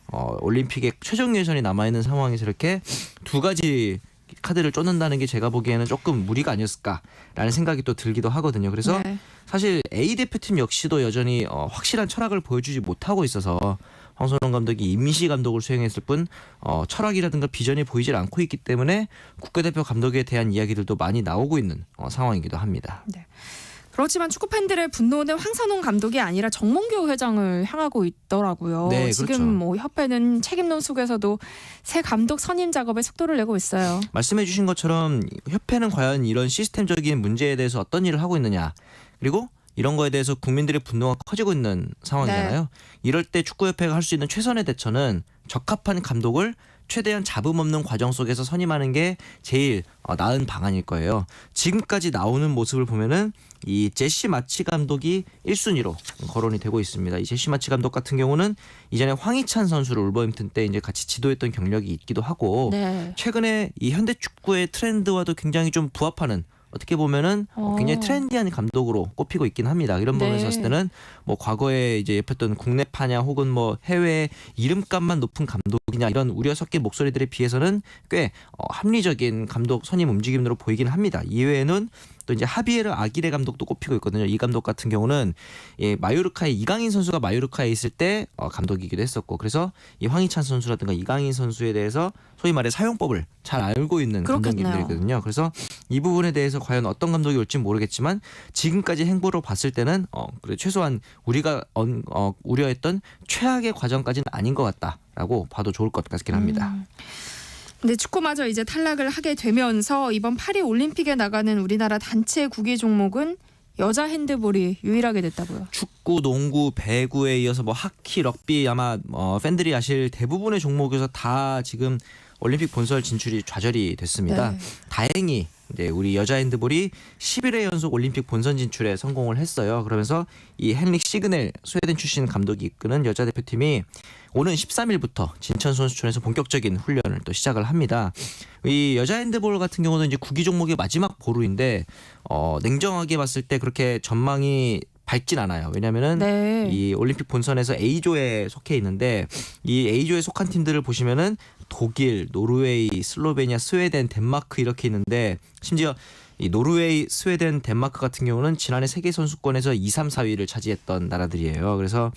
올림픽에 최종 예선이 남아있는 상황에서 이렇게 두 가지 카드를 쫓는다는 게 제가 보기에는 조금 무리가 아니었을까라는 생각이 또 들기도 하거든요. 그래서 네. 사실 A 대표팀 역시도 여전히 확실한 철학을 보여주지 못하고 있어서 황선홍 감독이 임시 감독을 수행했을 뿐 철학이라든가 비전이 보이질 않고 있기 때문에 국가대표 감독에 대한 이야기들도 많이 나오고 있는 상황이기도 합니다. 네. 그렇지만 축구 팬들의 분노는 황선홍 감독이 아니라 정몽규 회장을 향하고 있더라고요. 네, 지금 그렇죠. 뭐 협회는 책임론 속에서도 새 감독 선임 작업에 속도를 내고 있어요. 말씀해주신 것처럼 협회는 과연 이런 시스템적인 문제에 대해서 어떤 일을 하고 있느냐 그리고 이런 거에 대해서 국민들의 분노가 커지고 있는 상황이잖아요. 네. 이럴 때 축구협회가 할 수 있는 최선의 대처는 적합한 감독을 최대한 잡음 없는 과정 속에서 선임하는 게 제일 나은 방안일 거예요. 지금까지 나오는 모습을 보면은 이 제시 마치 감독이 1순위로 거론이 되고 있습니다. 이 제시 마치 감독 같은 경우는 이전에 황희찬 선수를 울버햄튼 때 이제 같이 지도했던 경력이 있기도 하고 네. 최근에 이 현대 축구의 트렌드와도 굉장히 좀 부합하는 어떻게 보면은 굉장히 트렌디한 감독으로 꼽히고 있긴 합니다. 이런 부분에서 네. 봤을 때는 뭐 과거에 이제 옆했던 국내파냐 혹은 뭐 해외 이름값만 높은 감독이냐 이런 우려 섞인 목소리들에 비해서는 꽤 합리적인 감독 선임 움직임으로 보이긴 합니다. 이외에는 또 이제 하비에르 아기레 감독도 꼽히고 있거든요. 이 감독 같은 경우는 마요르카의 이강인 선수가 마요르카에 있을 때 감독이기도 했었고 그래서 이 황희찬 선수라든가 이강인 선수에 대해서 소위 말해 사용법을 잘 알고 있는 그렇겠네요. 감독님들이거든요. 그래서 이 부분에 대해서 과연 어떤 감독이 올지 모르겠지만 지금까지 행보로 봤을 때는 그래 최소한 우리가 우려했던 최악의 과정까지는 아닌 것 같다라고 봐도 좋을 것 같긴 합니다. 근데 축구마저 이제 탈락을 하게 되면서 이번 파리 올림픽에 나가는 우리나라 단체 구기 종목은 여자 핸드볼이 유일하게 됐다고요. 축구, 농구, 배구에 이어서 뭐 하키, 럭비 아마 팬들이 아실 대부분의 종목에서 다 지금 올림픽 본선 진출이 좌절이 됐습니다. 네. 다행히 이제 우리 여자 핸드볼이 11회 연속 올림픽 본선 진출에 성공을 했어요. 그러면서 이 헨릭 시그넬 스웨덴 출신 감독이 이끄는 여자 대표팀이 오는 13일부터 진천 선수촌에서 본격적인 훈련을 또 시작을 합니다. 이 여자 핸드볼 같은 경우는 이제 구기 종목의 마지막 보루인데 냉정하게 봤을 때 그렇게 전망이 밝진 않아요. 왜냐하면은 네. 이 올림픽 본선에서 A조에 속해 있는데 이 A조에 속한 팀들을 보시면은 독일, 노르웨이, 슬로베니아, 스웨덴, 덴마크 이렇게 있는데 심지어 이 노르웨이, 스웨덴, 덴마크 같은 경우는 지난해 세계 선수권에서 2, 3, 4위를 차지했던 나라들이에요. 그래서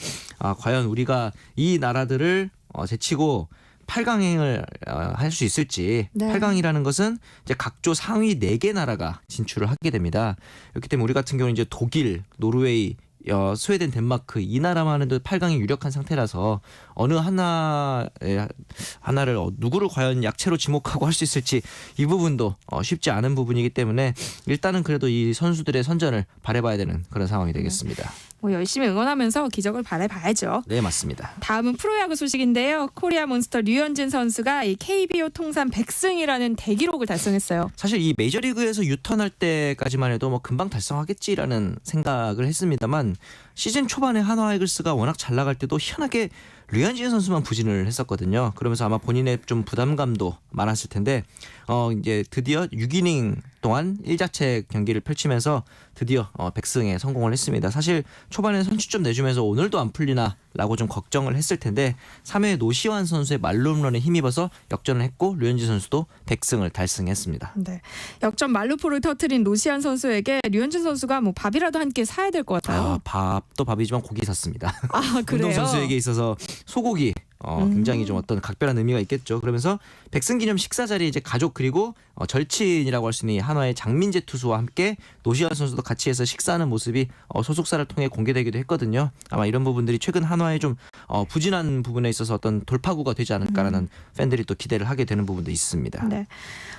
과연 우리가 이 나라들을 제치고 8강행을 할 수 있을지. 네. 8강이라는 것은 이제 각조 상위 4개 나라가 진출을 하게 됩니다. 그렇기 때문에 우리 같은 경우는 이제 독일, 노르웨이, 스웨덴, 덴마크 이 나라만 해도 8강이 유력한 상태라서 어느 하나를 누구를 과연 약체로 지목하고 할 수 있을지 이 부분도 쉽지 않은 부분이기 때문에 일단은 그래도 이 선수들의 선전을 바라봐야 되는 그런 상황이 되겠습니다. 뭐 열심히 응원하면서 기적을 바라봐야죠. 네, 맞습니다. 다음은 프로야구 소식인데요. 코리아 몬스터 류현진 선수가 이 KBO 통산 100승이라는 대기록을 달성했어요. 사실 이 메이저리그에서 유턴할 때까지만 해도 뭐 금방 달성하겠지라는 생각을 했습니다만 시즌 초반에 한화 이글스가 워낙 잘 나갈 때도 희한하게 류현진 선수만 부진을 했었거든요. 그러면서 아마 본인의 좀 부담감도 많았을 텐데 이제 드디어 6이닝 동안 1자체 경기를 펼치면서 드디어 100승에 성공을 했습니다. 사실 초반에 선취점 내주면서 오늘도 안 풀리나라고 좀 걱정을 했을 텐데 3회 노시환 선수의 말홈런에 힘입어서 역전을 했고 류현진 선수도 100승을 달성했습니다. 네. 역전 말루포를 터트린 노시안 선수에게 류현진 선수가 뭐 밥이라도 한 끼 사야 될 것 같아요. 밥도 밥이지만 고기 샀습니다. 아, 그래요? 운동 선수에게 있어서 소고기 굉장히 좀 어떤 각별한 의미가 있겠죠. 그러면서 100승 기념 식사 자리에 이제 가족 그리고 절친이라고 할 수 있는 이 한화의 장민재 투수와 함께 노시환 선수도 같이 해서 식사하는 모습이 소속사를 통해 공개되기도 했거든요. 아마 이런 부분들이 최근 한화의 좀 부진한 부분에 있어서 어떤 돌파구가 되지 않을까라는 팬들이 또 기대를 하게 되는 부분도 있습니다. 네.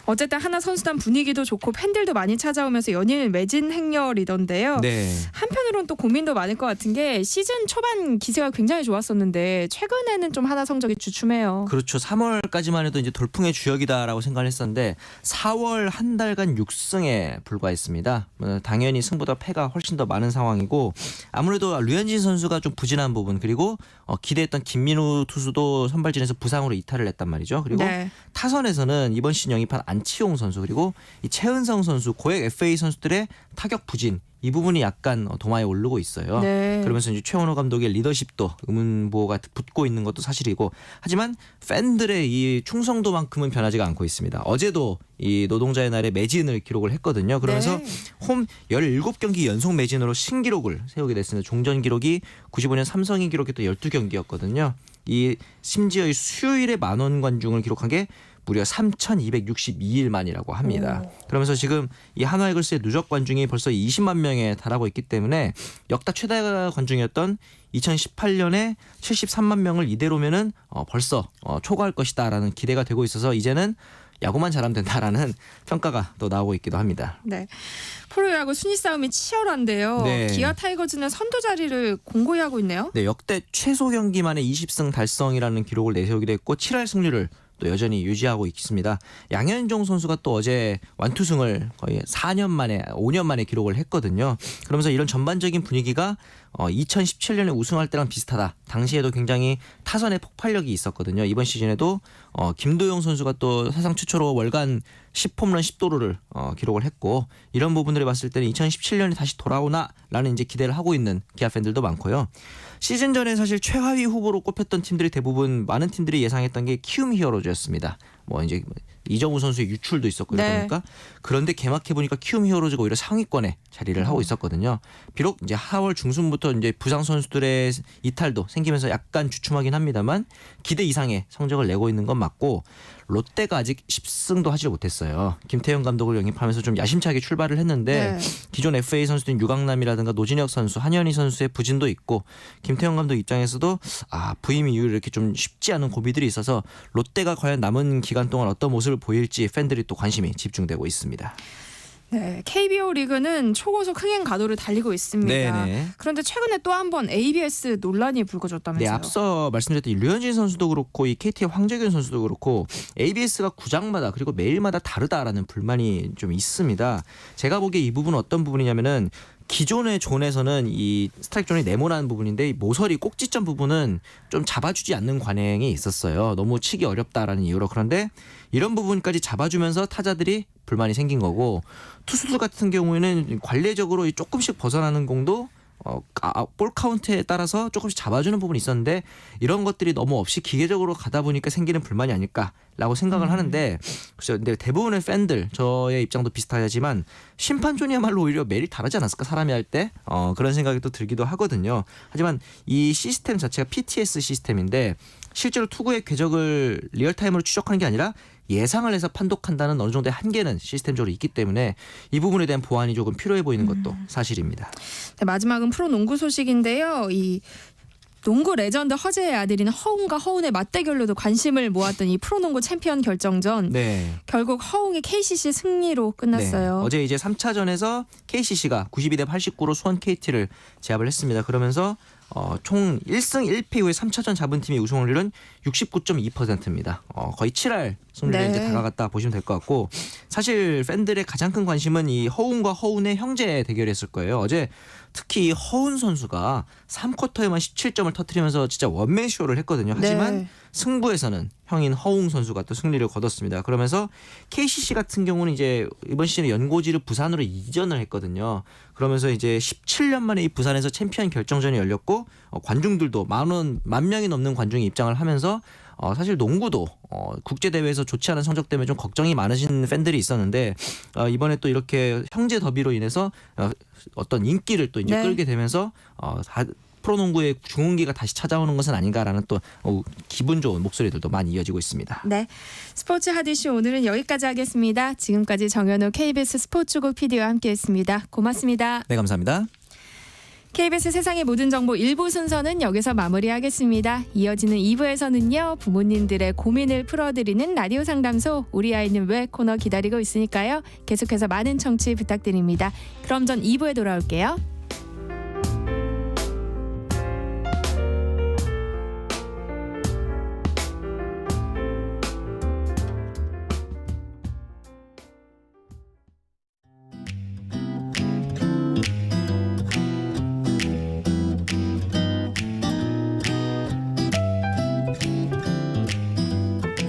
어쨌든 하나 선수단 분위기도 좋고 팬들도 많이 찾아오면서 연일 매진 행렬이던데요. 네. 한편으로는 또 고민도 많을 것 같은 게 시즌 초반 기세가 굉장히 좋았었는데 최근에는 좀 하나 성적이 주춤해요. 그렇죠. 3월까지만 해도 이제 돌풍의 주역이다라고 생각을 했었는데 4월 한 달간 6승에 불과했습니다. 당연히 승보다 패가 훨씬 더 많은 상황이고 아무래도 류현진 선수가 좀 부진한 부분 그리고 기대했던 김민우 투수도 선발진에서 부상으로 이탈을 했단 말이죠. 그리고 네. 타선에서는 이번 시즌 영입한 안치홍 선수 그리고 이 최은성 선수 고액 FA 선수들의 타격 부진 이 부분이 약간 도마에 오르고 있어요. 네. 그러면서 이제 최원호 감독의 리더십도 의문보가 붙고 있는 것도 사실이고 하지만 팬들의 이 충성도만큼은 변하지가 않고 있습니다. 어제도 이 노동자의 날에 매진을 기록을 했거든요. 그러면서 네. 홈 17경기 연속 매진으로 신기록을 세우게 됐습니다. 종전 기록이 95년 삼성이 기록했던 12경기였거든요. 이 심지어 이 수요일에 10,000원 관중을 기록한 게 무려 3,262일 만이라고 합니다. 그러면서 지금 이 한화이글스의 누적 관중이 벌써 20만 명에 달하고 있기 때문에 역대 최다 관중이었던 2018년에 73만 명을 이대로면은 벌써 초과할 것이다라는 기대가 되고 있어서 이제는 야구만 잘하면 된다라는 평가가 또 나오고 있기도 합니다. 네. 프로야구 순위 싸움이 치열한데요. 네. 기아 타이거즈는 선두 자리를 공고히 하고 있네요. 네, 역대 최소 경기 만에 20승 달성이라는 기록을 내세우기도 했고 7할 승률을 또 여전히 유지하고 있습니다. 양현종 선수가 또 어제 완투승을 거의 5년 만에 기록을 했거든요. 그러면서 이런 전반적인 분위기가 2017년에 우승할 때랑 비슷하다. 당시에도 굉장히 타선의 폭발력이 있었거든요. 이번 시즌에도 김도영 선수가 또 사상 최초로 월간 10홈런 10도루를 기록을 했고 이런 부분들을 봤을 때는 2017년이 다시 돌아오나라는 이제 기대를 하고 있는 기아 팬들도 많고요. 시즌 전에 사실 최하위 후보로 꼽혔던 팀들이 대부분 많은 팀들이 예상했던 게 키움 히어로즈였습니다. 뭐 이제 이정우 선수의 유출도 있었고 네. 그러니까 그런데 개막해 보니까 키움 히어로즈가 오히려 상위권에 자리를 하고 있었거든요. 비록 이제 하월 중순부터 이제 부상 선수들의 이탈도 생기면서 약간 주춤하긴 합니다만 기대 이상의 성적을 내고 있는 건 맞고 롯데가 아직 10승도 하지 못했어요. 김태형 감독을 영입하면서 좀 야심차게 출발을 했는데 네. 기존 FA 선수들인 유강남이라든가 노진혁 선수, 한현희 선수의 부진도 있고 김태형 감독 입장에서도 부임 이후에 이렇게 좀 쉽지 않은 고비들이 있어서 롯데가 과연 남은 기간 동안 어떤 모습을 보일지 팬들이 또 관심이 집중되고 있습니다. 네, KBO 리그는 초고속 흥행 가도를 달리고 있습니다. 네네. 그런데 최근에 또 한 번 ABS 논란이 불거졌다면서요. 네, 앞서 말씀드렸던 이 류현진 선수도 그렇고 이 KT의 황재균 선수도 그렇고 ABS가 구장마다 그리고 매일마다 다르다라는 불만이 좀 있습니다. 제가 보기에 이 부분은 어떤 부분이냐면은 기존의 존에서는 이 스트라이크 존이 네모난 부분인데 이 모서리 꼭지점 부분은 좀 잡아주지 않는 관행이 있었어요. 너무 치기 어렵다라는 이유로. 그런데 이런 부분까지 잡아주면서 타자들이 불만이 생긴 거고 투수들 같은 경우에는 관례적으로 조금씩 벗어나는 공도 볼 카운트에 따라서 조금씩 잡아주는 부분이 있었는데 이런 것들이 너무 없이 기계적으로 가다 보니까 생기는 불만이 아닐까라고 생각을 하는데 글쎄요, 근데 대부분의 팬들 저의 입장도 비슷하지만 심판존이야말로 오히려 매일 다르지 않았을까 사람이 할 때 그런 생각이 또 들기도 하거든요. 하지만 이 시스템 자체가 PTS 시스템인데 실제로 투구의 궤적을 리얼타임으로 추적하는 게 아니라 예상을 해서 판독한다는 어느 정도의 한계는 시스템적으로 있기 때문에 이 부분에 대한 보완이 조금 필요해 보이는 것도 사실입니다. 네, 마지막은 프로농구 소식인데요. 이 농구 레전드 허재의 아들인 허웅과 허운의 맞대결로도 관심을 모았던 이 프로농구 챔피언 결정전. 네. 결국 허웅의 KCC 승리로 끝났어요. 네. 어제 이제 3차전에서 KCC가 92대 89로 수원 KT를 제압을 했습니다. 그러면서 총 1승 1패 이후에 3차전 잡은 팀이 우승 확률은 69.2%입니다. 거의 7할 승률에 네. 이제 다가갔다 보시면 될 것 같고 사실 팬들의 가장 큰 관심은 이 허운과 허운의 형제 대결이었을 거예요. 어제 특히 허운 선수가 3쿼터에만 17점을 터뜨리면서 진짜 원맨쇼를 했거든요. 하지만 네. 승부에서는 형인 허웅 선수가 또 승리를 거뒀습니다. 그러면서 KCC 같은 경우는 이제 이번 시즌에 연고지를 부산으로 이전을 했거든요. 그러면서 이제 17년 만에 이 부산에서 챔피언 결정전이 열렸고 관중들도 만 명이 넘는 관중이 입장을 하면서 사실 농구도 국제 대회에서 좋지 않은 성적 때문에 좀 걱정이 많으신 팬들이 있었는데 이번에 또 이렇게 형제 더비로 인해서 어떤 인기를 또 이제 네. 끌게 되면서 프로농구의 중흥기가 다시 찾아오는 것은 아닌가라는 또 기분 좋은 목소리들도 많이 이어지고 있습니다. 네, 스포츠 핫이슈 오늘은 여기까지 하겠습니다. 지금까지 정현우 KBS 스포츠국 PD와 함께했습니다. 고맙습니다. 네, 감사합니다. KBS 세상의 모든 정보 1부 순서는 여기서 마무리하겠습니다. 이어지는 2부에서는요. 부모님들의 고민을 풀어드리는 라디오 상담소 우리 아이는 왜 코너 기다리고 있으니까요. 계속해서 많은 청취 부탁드립니다. 그럼 전 2부에 돌아올게요.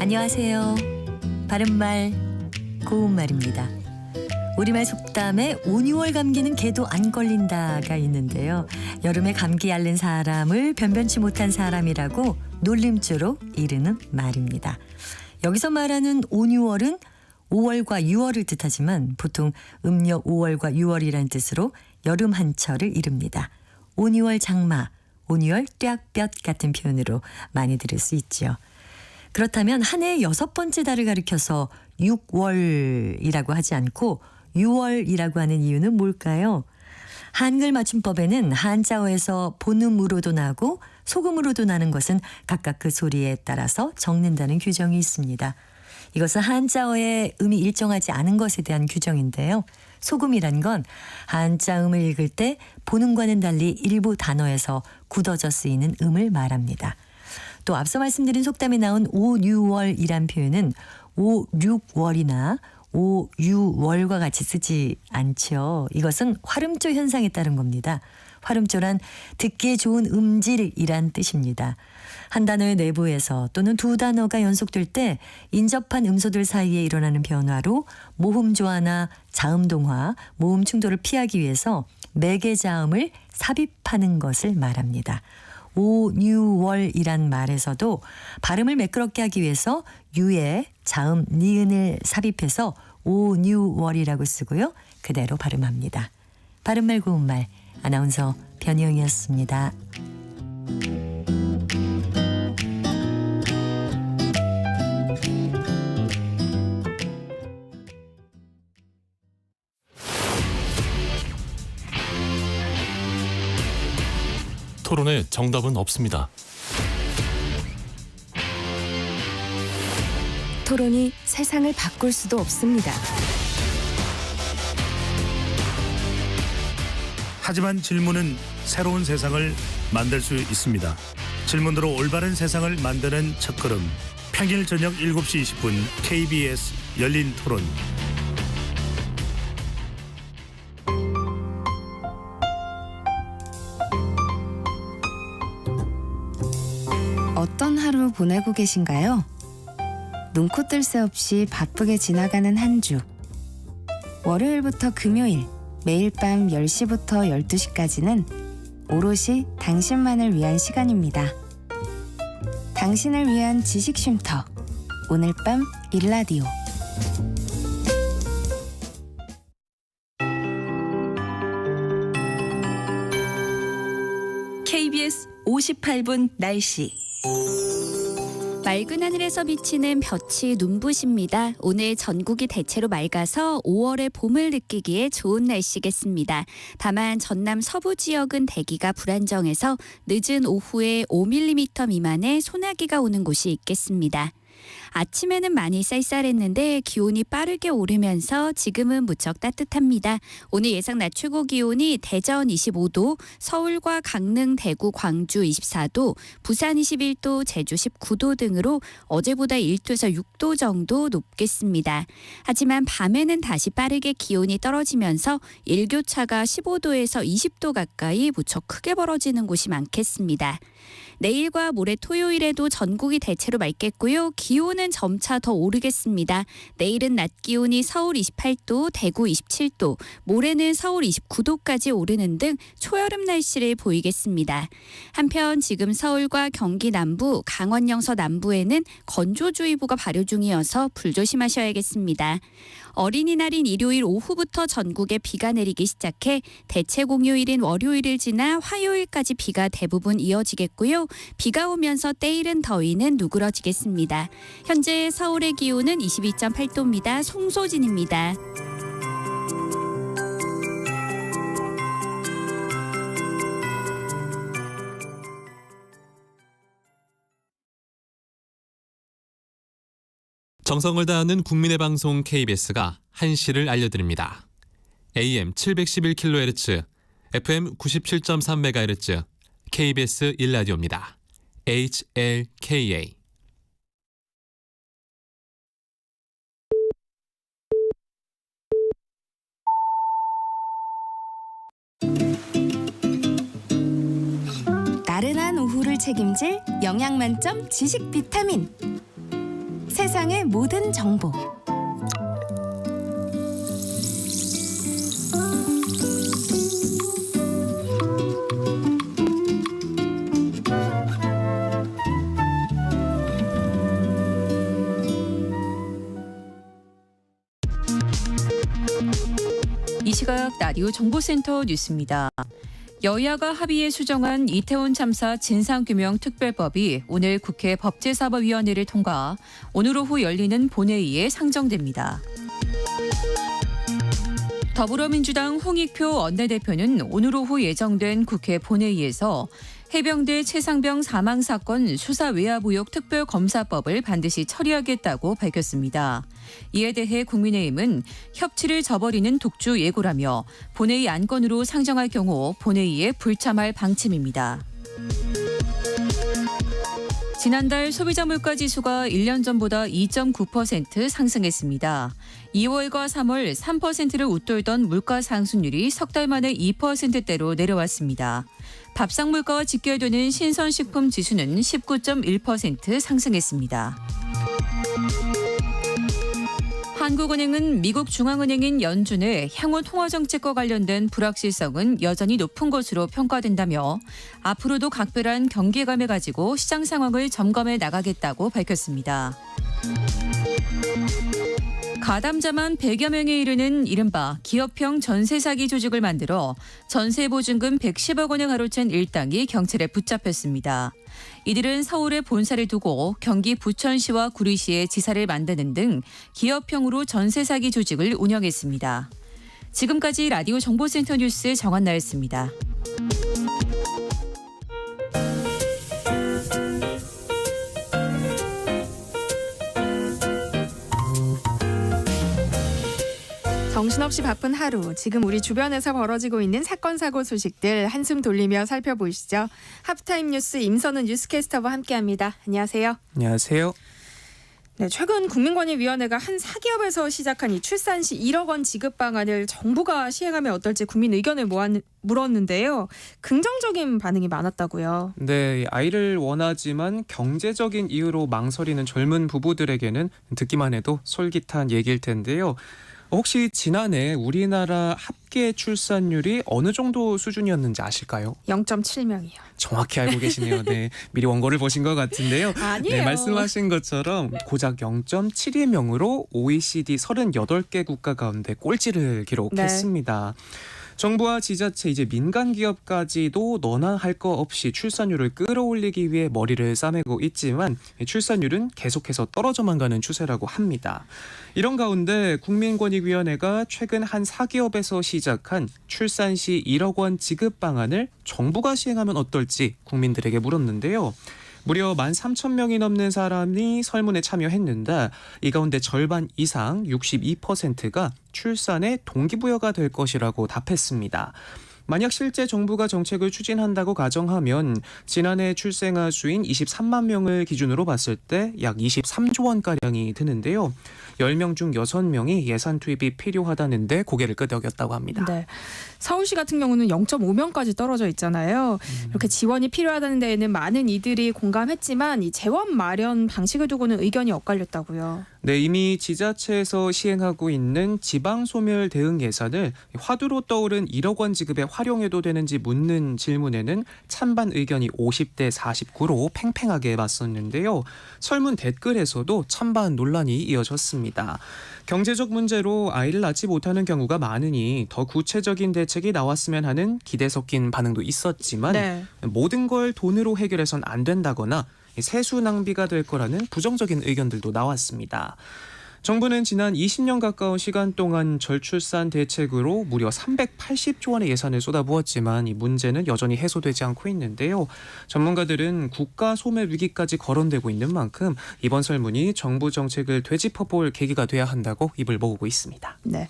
안녕하세요. 바른말 고운말입니다. 우리말 속담에 5, 6월 감기는 개도 안 걸린다가 있는데요. 여름에 감기 앓는 사람을 변변치 못한 사람이라고 놀림조로 이르는 말입니다. 여기서 말하는 5, 6월은 5월과 6월을 뜻하지만 보통 음력 5월과 6월이라는 뜻으로 여름 한철을 이릅니다. 5, 6월 장마, 5, 6월 뙤볕 같은 표현으로 많이 들을 수 있죠. 그렇다면 한 해의 6번째 달을 가리켜서 6월이라고 하지 않고 6월이라고 하는 이유는 뭘까요? 한글 맞춤법에는 한자어에서 본음으로도 나고 소금으로도 나는 것은 각각 그 소리에 따라서 적는다는 규정이 있습니다. 이것은 한자어의 음이 일정하지 않은 것에 대한 규정인데요. 소금이란 건 한자음을 읽을 때 본음과는 달리 일부 단어에서 굳어져 쓰이는 음을 말합니다. 또 앞서 말씀드린 속담에 나온 5, 6월이란 표현은 5, 6월이나 5, 6월과 같이 쓰지 않죠. 이것은 화름조 현상에 따른 겁니다. 화름조란 듣기에 좋은 음질이란 뜻입니다. 한 단어의 내부에서 또는 두 단어가 연속될 때 인접한 음소들 사이에 일어나는 변화로 모음조화나 자음동화, 모음 충돌을 피하기 위해서 매개자음을 삽입하는 것을 말합니다. 5, 6월이란 말에서도 발음을 매끄럽게 하기 위해서 유에 자음, 니은을 삽입해서 5, 6월이라고 쓰고요. 그대로 발음합니다. 바른말 고운말 아나운서 변희영이었습니다. 토론에 정답은 없습니다. 토론이 세상을 바꿀 수도 없습니다. 하지만 질문은 새로운 세상을 만들 수 있습니다. 질문으로 올바른 세상을 만드는 첫걸음. 평일 저녁 7시 20분 KBS 열린 토론. 어떤 하루 보내고 계신가요? 눈코 뜰 새 없이 바쁘게 지나가는 한 주. 월요일부터 금요일, 매일 밤 10시부터 12시까지는 오롯이 당신만을 위한 시간입니다. 당신을 위한 지식 쉼터. 오늘 밤 일라디오. KBS 58분 날씨. 맑은 하늘에서 비치는 볕이 눈부십니다. 오늘 전국이 대체로 맑아서 5월의 봄을 느끼기에 좋은 날씨겠습니다. 다만 전남 서부 지역은 대기가 불안정해서 늦은 오후에 5mm 미만의 소나기가 오는 곳이 있겠습니다. 아침에는 많이 쌀쌀했는데 기온이 빠르게 오르면서 지금은 무척 따뜻합니다. 오늘 예상 낮 최고 기온이 대전 25도, 서울과 강릉, 대구, 광주 24도, 부산 21도, 제주 19도 등으로 어제보다 1도에서 6도 정도 높겠습니다. 하지만 밤에는 다시 빠르게 기온이 떨어지면서 일교차가 15도에서 20도 가까이 무척 크게 벌어지는 곳이 많겠습니다. 내일과 모레 토요일에도 전국이 대체로 맑겠고요. 기온은 점차 더 오르겠습니다. 내일은 낮 기온이 서울 28도, 대구 27도, 모레는 서울 29도까지 오르는 등 초여름 날씨를 보이겠습니다. 한편 지금 서울과 경기 남부, 강원 영서 남부에는 건조주의보가 발효 중이어서 불조심하셔야겠습니다. 어린이날인 일요일 오후부터 전국에 비가 내리기 시작해 대체 공휴일인 월요일을 지나 화요일까지 비가 대부분 이어지겠고요. 비가 오면서 때이른 더위는 누그러지겠습니다. 현재 서울의 기온은 22.8도입니다. 송소진입니다. 정성을 다하는 국민의 방송 KBS가 한시를 알려드립니다. AM 711kHz, FM 97.3MHz, KBS 1라디오입니다. HLKA. 나른한 오후를 책임질 영양 만점 지식 비타민. 세상의 모든 정보. 이 시각 라디오 정보센터 뉴스입니다. 여야가 합의해 수정한 이태원 참사 진상규명 특별법이 오늘 국회 법제사법위원회를 통과 오늘 오후 열리는 본회의에 상정됩니다. 더불어민주당 홍익표 원내대표는 오늘 오후 예정된 국회 본회의에서 해병대 최상병 사망 사건 수사 외압의혹 특별검사법을 반드시 처리하겠다고 밝혔습니다. 이에 대해 국민의힘은 협치를 저버리는 독주 예고라며 본회의 안건으로 상정할 경우 본회의에 불참할 방침입니다. 지난달 소비자 물가지수가 1년 전보다 2.9% 상승했습니다. 2월과 3월 3%를 웃돌던 물가 상승률이 석 달 만에 2%대로 내려왔습니다. 밥상 물가와 직결되는 신선식품 지수는 19.1% 상승했습니다. 한국은행은 미국 중앙은행인 연준의 향후 통화정책과 관련된 불확실성은 여전히 높은 것으로 평가된다며 앞으로도 각별한 경계감을 가지고 시장 상황을 점검해 나가겠다고 밝혔습니다. 가담자만 100여 명에 이르는 이른바 기업형 전세 사기 조직을 만들어 전세 보증금 110억 원에 가로챈 일당이 경찰에 붙잡혔습니다. 이들은 서울에 본사를 두고 경기 부천시와 구리시에 지사를 만드는 등 기업형으로 전세 사기 조직을 운영했습니다. 지금까지 라디오 정보센터 뉴스 정한나였습니다. 정신없이 바쁜 하루, 지금 우리 주변에서 벌어지고 있는 사건 사고 소식들 한숨 돌리며 살펴보시죠. 하프타임 뉴스 임선은 뉴스캐스터와 함께합니다. 안녕하세요. 안녕하세요. 네, 최근 국민권익위원회가 한 사기업에서 시작한 이 출산 시 1억 원 지급 방안을 정부가 시행하면 어떨지 국민 의견을 물었는데요. 긍정적인 반응이 많았다고요. 네, 아이를 원하지만 경제적인 이유로 망설이는 젊은 부부들에게는 듣기만 해도 솔깃한 얘기일 텐데요. 혹시 지난해 우리나라 합계 출산율이 어느 정도 수준이었는지 아실까요? 0.7명이요. 정확히 알고 계시네요. 네, 미리 원고를 보신 것 같은데요. 아니에요. 네, 말씀하신 것처럼 고작 0.72명으로 OECD 38개 국가 가운데 꼴찌를 기록했습니다. 정부와 지자체, 이제 민간 기업까지도 너나 할 거 없이 출산율을 끌어올리기 위해 머리를 싸매고 있지만 출산율은 계속해서 떨어져만 가는 추세라고 합니다. 이런 가운데 국민권익위원회가 최근 한 사기업에서 시작한 출산 시 1억 원 지급 방안을 정부가 시행하면 어떨지 국민들에게 물었는데요. 무려 13,000명이 넘는 사람이 설문에 참여했는데 이 가운데 절반 이상 62%가 출산의 동기부여가 될 것이라고 답했습니다. 만약 실제 정부가 정책을 추진한다고 가정하면 지난해 출생아 수인 23만 명을 기준으로 봤을 때 약 23조 원가량이 드는데요. 10명 중 6명이 예산 투입이 필요하다는데 고개를 끄덕였다고 합니다. 네. 서울시 같은 경우는 0.5명까지 떨어져 있잖아요. 이렇게 지원이 필요하다는 데에는 많은 이들이 공감했지만 이 재원 마련 방식을 두고는 의견이 엇갈렸다고요. 네, 이미 지자체에서 시행하고 있는 지방소멸 대응 예산을 화두로 떠오른 1억 원 지급에 활용해도 되는지 묻는 질문에는 찬반 의견이 50대 49로 팽팽하게 맞섰는데요. 설문 댓글에서도 찬반 논란이 이어졌습니다. 경제적 문제로 아이를 낳지 못하는 경우가 많으니 더 구체적인 대책이 나왔으면 하는 기대 섞인 반응도 있었지만 네. 모든 걸 돈으로 해결해선 안 된다거나 세수 낭비가 될 거라는 부정적인 의견들도 나왔습니다. 정부는 지난 20년 가까운 시간 동안 저출산 대책으로 무려 380조 원의 예산을 쏟아부었지만 이 문제는 여전히 해소되지 않고 있는데요. 전문가들은 국가 소멸 위기까지 거론되고 있는 만큼 이번 설문이 정부 정책을 되짚어볼 계기가 돼야 한다고 입을 모으고 있습니다. 네.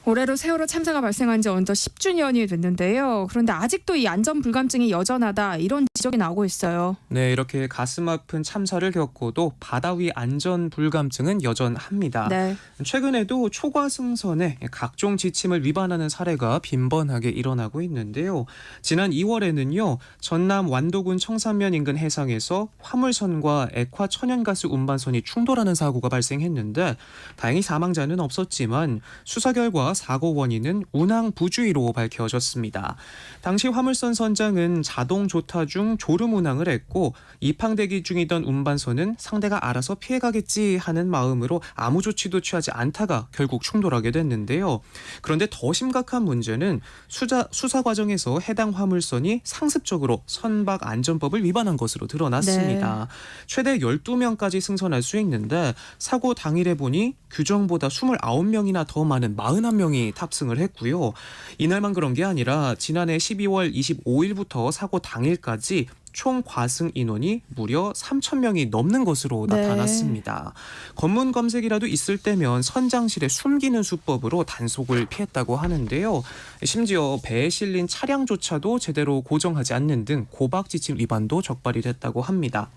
올해로 세월호 참사가 발생한 지 어느덧 10주년이 됐는데요. 그런데 아직도 이 안전 불감증이 여전하다 이런 지적이 나오고 있어요. 네, 이렇게 가슴 아픈 참사를 겪고도 바다 위 안전 불감증은 여전합니다. 네. 최근에도 초과 승선에 각종 지침을 위반하는 사례가 빈번하게 일어나고 있는데요. 지난 2월에는요. 전남 완도군 청산면 인근 해상에서 화물선과 액화 천연가스 운반선이 충돌하는 사고가 발생했는데 다행히 사망자는 없었지만 수사 결과 사고 원인은 운항 부주의로 밝혀졌습니다. 당시 화물선 선장은 자동 조타 중 졸음 운항을 했고 입항대기 중이던 운반선은 상대가 알아서 피해가겠지 하는 마음으로 아무 조치도 취하지 않다가 결국 충돌하게 됐는데요. 그런데 더 심각한 문제는 수사 과정에서 해당 화물선이 상습적으로 선박 안전법을 위반한 것으로 드러났습니다. 네. 최대 12명까지 승선할 수 있는데 사고 당일에 보니 규정보다 29명이나 더 많은 41명이 탑승을 했고요. 이날만 그런 게 아니라 지난해 12월 25일부터 사고 당일까지 총 과승 인원이 무려 3,000명이 넘는 것으로 나타났습니다. 검문 검색이라도 있을 때면 선장실에 숨기는 수법으로 단속을 피했다고 하는데요. 심지어 배에 실린 차량조차도 제대로 고정하지 않는 등 고박 지침 위반도 적발이 됐다고 합니다.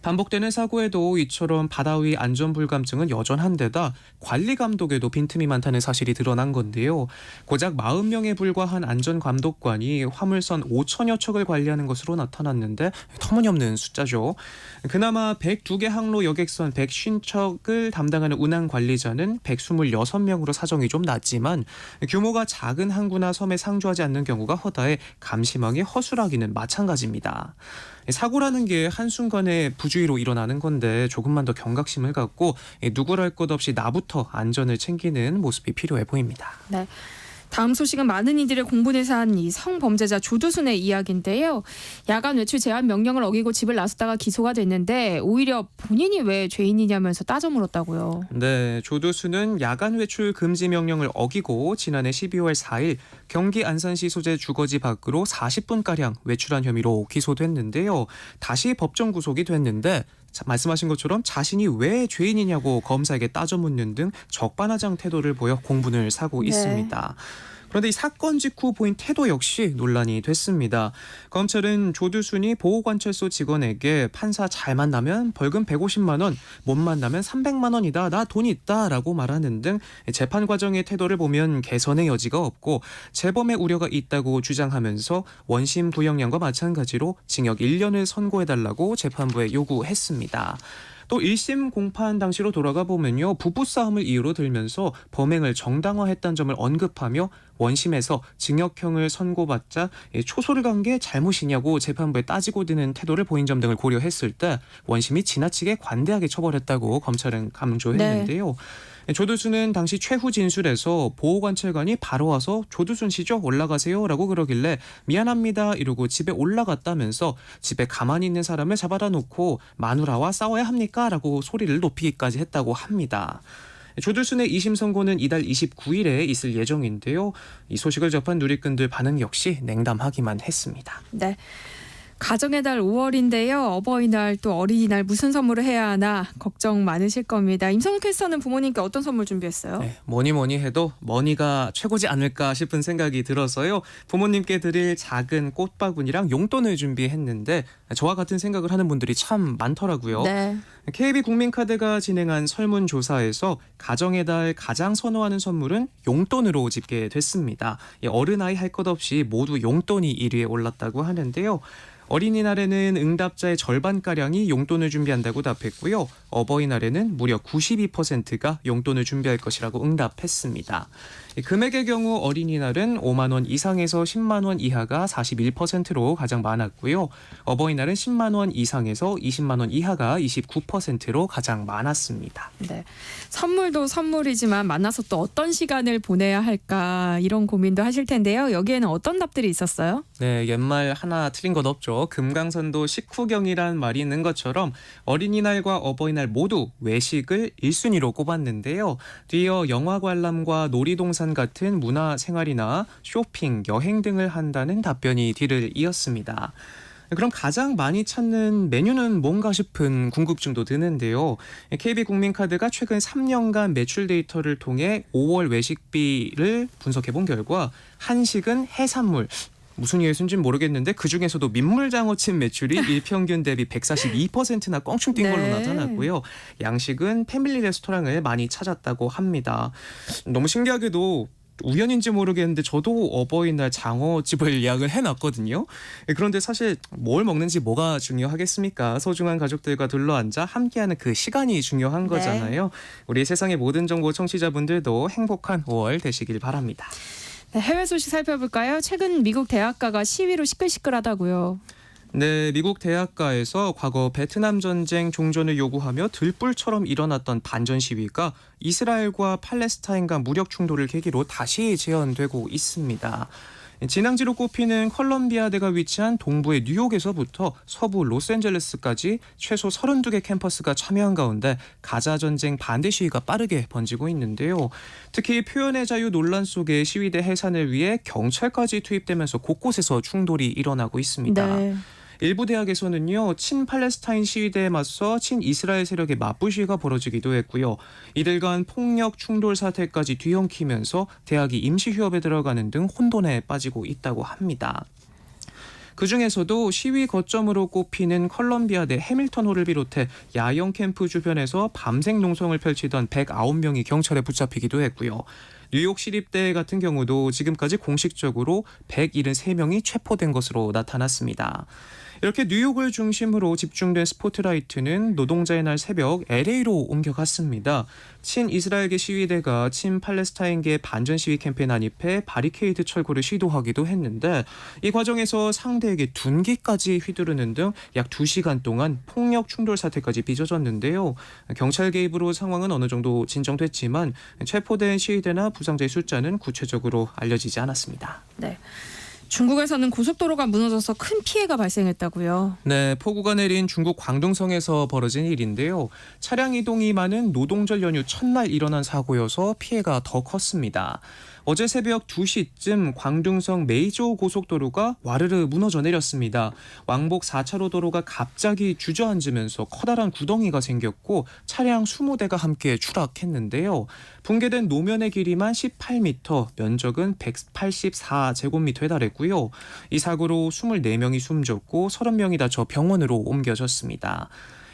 반복되는 사고에도 이처럼 바다 위 안전 불감증은 여전한 데다 관리 감독에도 빈틈이 많다는 사실이 드러난 건데요. 고작 40명에 불과한 안전감독관이 화물선 5천여 척을 관리하는 것으로 나타났는데 터무니없는 숫자죠. 그나마 102개 항로 여객선 150척을 담당하는 운항 관리자는 126명으로 사정이 좀 낮지만 규모가 작은 항구나 섬에 상주하지 않는 경우가 허다해 감시망이 허술하기는 마찬가지입니다. 사고라는 게 한순간에 부주의로 일어나는 건데 조금만 더 경각심을 갖고 누구랄 것 없이 나부터 안전을 챙기는 모습이 필요해 보입니다. 네. 다음 소식은 많은 이들의 공분에서 한 이 성범죄자 조두순의 이야기인데요. 야간 외출 제한 명령을 어기고 집을 나섰다가 기소가 됐는데 오히려 본인이 왜 죄인이냐면서 따져 물었다고요. 네, 조두순은 야간 외출 금지 명령을 어기고 지난해 12월 4일 경기 안산시 소재 주거지 밖으로 40분가량 외출한 혐의로 기소됐는데요. 다시 법정 구속이 됐는데 말씀하신 것처럼 자신이 왜 죄인이냐고 검사에게 따져 묻는 등 적반하장 태도를 보여 공분을 사고 있습니다. 그런데 이 사건 직후 보인 태도 역시 논란이 됐습니다. 검찰은 조두순이 보호관찰소 직원에게 판사 잘 만나면 벌금 150만 원, 못 만나면 300만 원이다. 나 돈 있다 라고 말하는 등 재판 과정의 태도를 보면 개선의 여지가 없고 재범의 우려가 있다고 주장하면서 원심 구형량과 마찬가지로 징역 1년을 선고해달라고 재판부에 요구했습니다. 또 1심 공판 당시로 돌아가 보면요. 부부싸움을 이유로 들면서 범행을 정당화했다는 점을 언급하며 원심에서 징역형을 선고받자 초소를 간 게 잘못이냐고 재판부에 따지고 드는 태도를 보인 점 등을 고려했을 때 원심이 지나치게 관대하게 처벌했다고 검찰은 강조했는데요. 네. 조두순은 당시 최후 진술에서 보호관찰관이 바로 와서 조두순 씨죠? 올라가세요 라고 그러길래 미안합니다 이러고 집에 올라갔다면서 집에 가만히 있는 사람을 잡아다 놓고 마누라와 싸워야 합니까? 라고 소리를 높이기까지 했다고 합니다. 조두순의 2심 선고는 이달 29일에 있을 예정인데요. 이 소식을 접한 누리꾼들 반응 역시 냉담하기만 했습니다. 네. 가정의 달 5월인데요. 어버이날 또 어린이날 무슨 선물을 해야 하나 걱정 많으실 겁니다. 임성훈 캐스터는 부모님께 어떤 선물 준비했어요? 네, 뭐니 해도 머니가 최고지 않을까 싶은 생각이 들어서요. 부모님께 드릴 작은 꽃바구니랑 용돈을 준비했는데 저와 같은 생각을 하는 분들이 참 많더라고요. 네. KB국민카드가 진행한 설문조사에서 가정의 달 가장 선호하는 선물은 용돈으로 집계됐습니다. 어른아이 할 것 없이 모두 용돈이 1위에 올랐다고 하는데요. 어린이날에는 응답자의 절반가량이 용돈을 준비한다고 답했고요. 어버이날에는 무려 92%가 용돈을 준비할 것이라고 응답했습니다. 금액의 경우 어린이날은 5만 원 이상에서 10만 원 이하가 41%로 가장 많았고요. 어버이날은 10만 원 이상에서 20만 원 이하가 29%로 가장 많았습니다. 네. 선물도 선물이지만 만나서 또 어떤 시간을 보내야 할까 이런 고민도 하실 텐데요. 여기에는 어떤 답들이 있었어요? 네, 옛말 하나 틀린 것 없죠. 금강선도 식후경이란 말이 있는 것처럼 어린이날과 어버이날 모두 외식을 1순위로 꼽았는데요. 뒤이어 영화 관람과 놀이동산 같은 문화생활이나 쇼핑, 여행 등을 한다는 답변이 뒤를 이었습니다. 그럼 가장 많이 찾는 메뉴는 뭔가 싶은 궁금증도 드는데요. KB국민카드가 최근 3년간 매출 데이터를 통해 5월 외식비를 분석해본 결과 한식은 해산물, 무슨 이유인지는 모르겠는데 그중에서도 민물장어찜 매출이 일평균 대비 142%나 껑충 뛴 걸로 네. 나타났고요. 양식은 패밀리 레스토랑을 많이 찾았다고 합니다. 너무 신기하게도 우연인지 모르겠는데 저도 어버이날 장어집을 예약을 해놨거든요. 그런데 사실 뭘 먹는지 뭐가 중요하겠습니까? 소중한 가족들과 둘러앉아 함께하는 그 시간이 중요한 거잖아요. 우리 세상의 모든 정보 청취자분들도 행복한 5월 되시길 바랍니다. 네, 해외 소식 살펴볼까요? 최근 미국 대학가가 시위로 시끌시끌하다고요. 네, 미국 대학가에서 과거 베트남 전쟁 종전을 요구하며 들불처럼 일어났던 반전 시위가 이스라엘과 팔레스타인 간 무력 충돌을 계기로 다시 재현되고 있습니다. 진앙지로 꼽히는 컬럼비아대가 위치한 동부의 뉴욕에서부터 서부 로스앤젤레스까지 최소 32개 캠퍼스가 참여한 가운데 가자 전쟁 반대 시위가 빠르게 번지고 있는데요. 특히 표현의 자유 논란 속에 시위대 해산을 위해 경찰까지 투입되면서 곳곳에서 충돌이 일어나고 있습니다. 네. 일부 대학에서는요, 친팔레스타인 시위대에 맞서 친이스라엘 세력의 맞불 시위가 벌어지기도 했고요. 이들 간 폭력 충돌 사태까지 뒤엉키면서 대학이 임시 휴업에 들어가는 등 혼돈에 빠지고 있다고 합니다. 그중에서도 시위 거점으로 꼽히는 컬럼비아대 해밀턴홀을 비롯해 야영 캠프 주변에서 밤색 농성을 펼치던 109명이 경찰에 붙잡히기도 했고요. 뉴욕 시립대 같은 경우도 지금까지 공식적으로 173명이 체포된 것으로 나타났습니다. 이렇게 뉴욕을 중심으로 집중된 스포트라이트는 노동자의 날 새벽 LA로 옮겨갔습니다. 친이스라엘계 시위대가 친팔레스타인계 반전 시위 캠페인 안입해 바리케이드 철거를 시도하기도 했는데 이 과정에서 상대에게 둔기까지 휘두르는 등 약 2시간 동안 폭력 충돌 사태까지 빚어졌는데요. 경찰 개입으로 상황은 어느 정도 진정됐지만 체포된 시위대나 부상자의 숫자는 구체적으로 알려지지 않았습니다. 네. 중국에서는 고속도로가 무너져서 큰 피해가 발생했다고요. 네, 폭우가 내린 중국 광둥성에서 벌어진 일인데요. 차량 이동이 많은 노동절 연휴 첫날 일어난 사고여서 피해가 더 컸습니다. 어제 새벽 2시쯤 광둥성 메이저 고속도로가 와르르 무너져 내렸습니다. 왕복 4차로 도로가 갑자기 주저앉으면서 커다란 구덩이가 생겼고 차량 20대가 함께 추락했는데요. 붕괴된 노면의 길이만 18m, 면적은 184제곱미터에 달했고요. 이 사고로 24명이 숨졌고 30명이 다쳐 병원으로 옮겨졌습니다.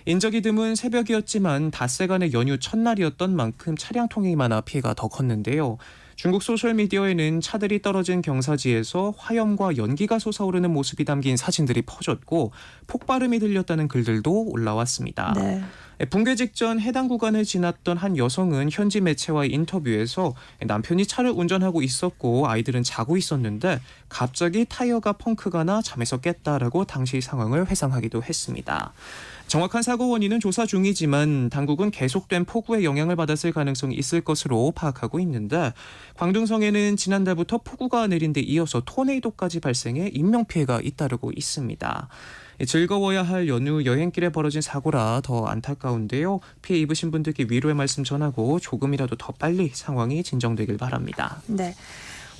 인적이 드문 새벽이었지만 닷새간의 연휴 첫날이었던 만큼 차량 통행이 많아 피해가 더 컸는데요. 중국 소셜미디어에는 차들이 떨어진 경사지에서 화염과 연기가 솟아오르는 모습이 담긴 사진들이 퍼졌고 폭발음이 들렸다는 글들도 올라왔습니다. 네. 붕괴 직전 해당 구간을 지났던 한 여성은 현지 매체와의 인터뷰에서 남편이 차를 운전하고 있었고 아이들은 자고 있었는데 갑자기 타이어가 펑크가 나 잠에서 깼다라고 당시 상황을 회상하기도 했습니다. 정확한 사고 원인은 조사 중이지만 당국은 계속된 폭우의 영향을 받았을 가능성이 있을 것으로 파악하고 있는데 광둥성에는 지난달부터 폭우가 내린 데 이어서 토네이도까지 발생해 인명피해가 잇따르고 있습니다. 즐거워야 할 연휴 여행길에 벌어진 사고라 더 안타까운데요. 피해 입으신 분들께 위로의 말씀 전하고 조금이라도 더 빨리 상황이 진정되길 바랍니다. 네.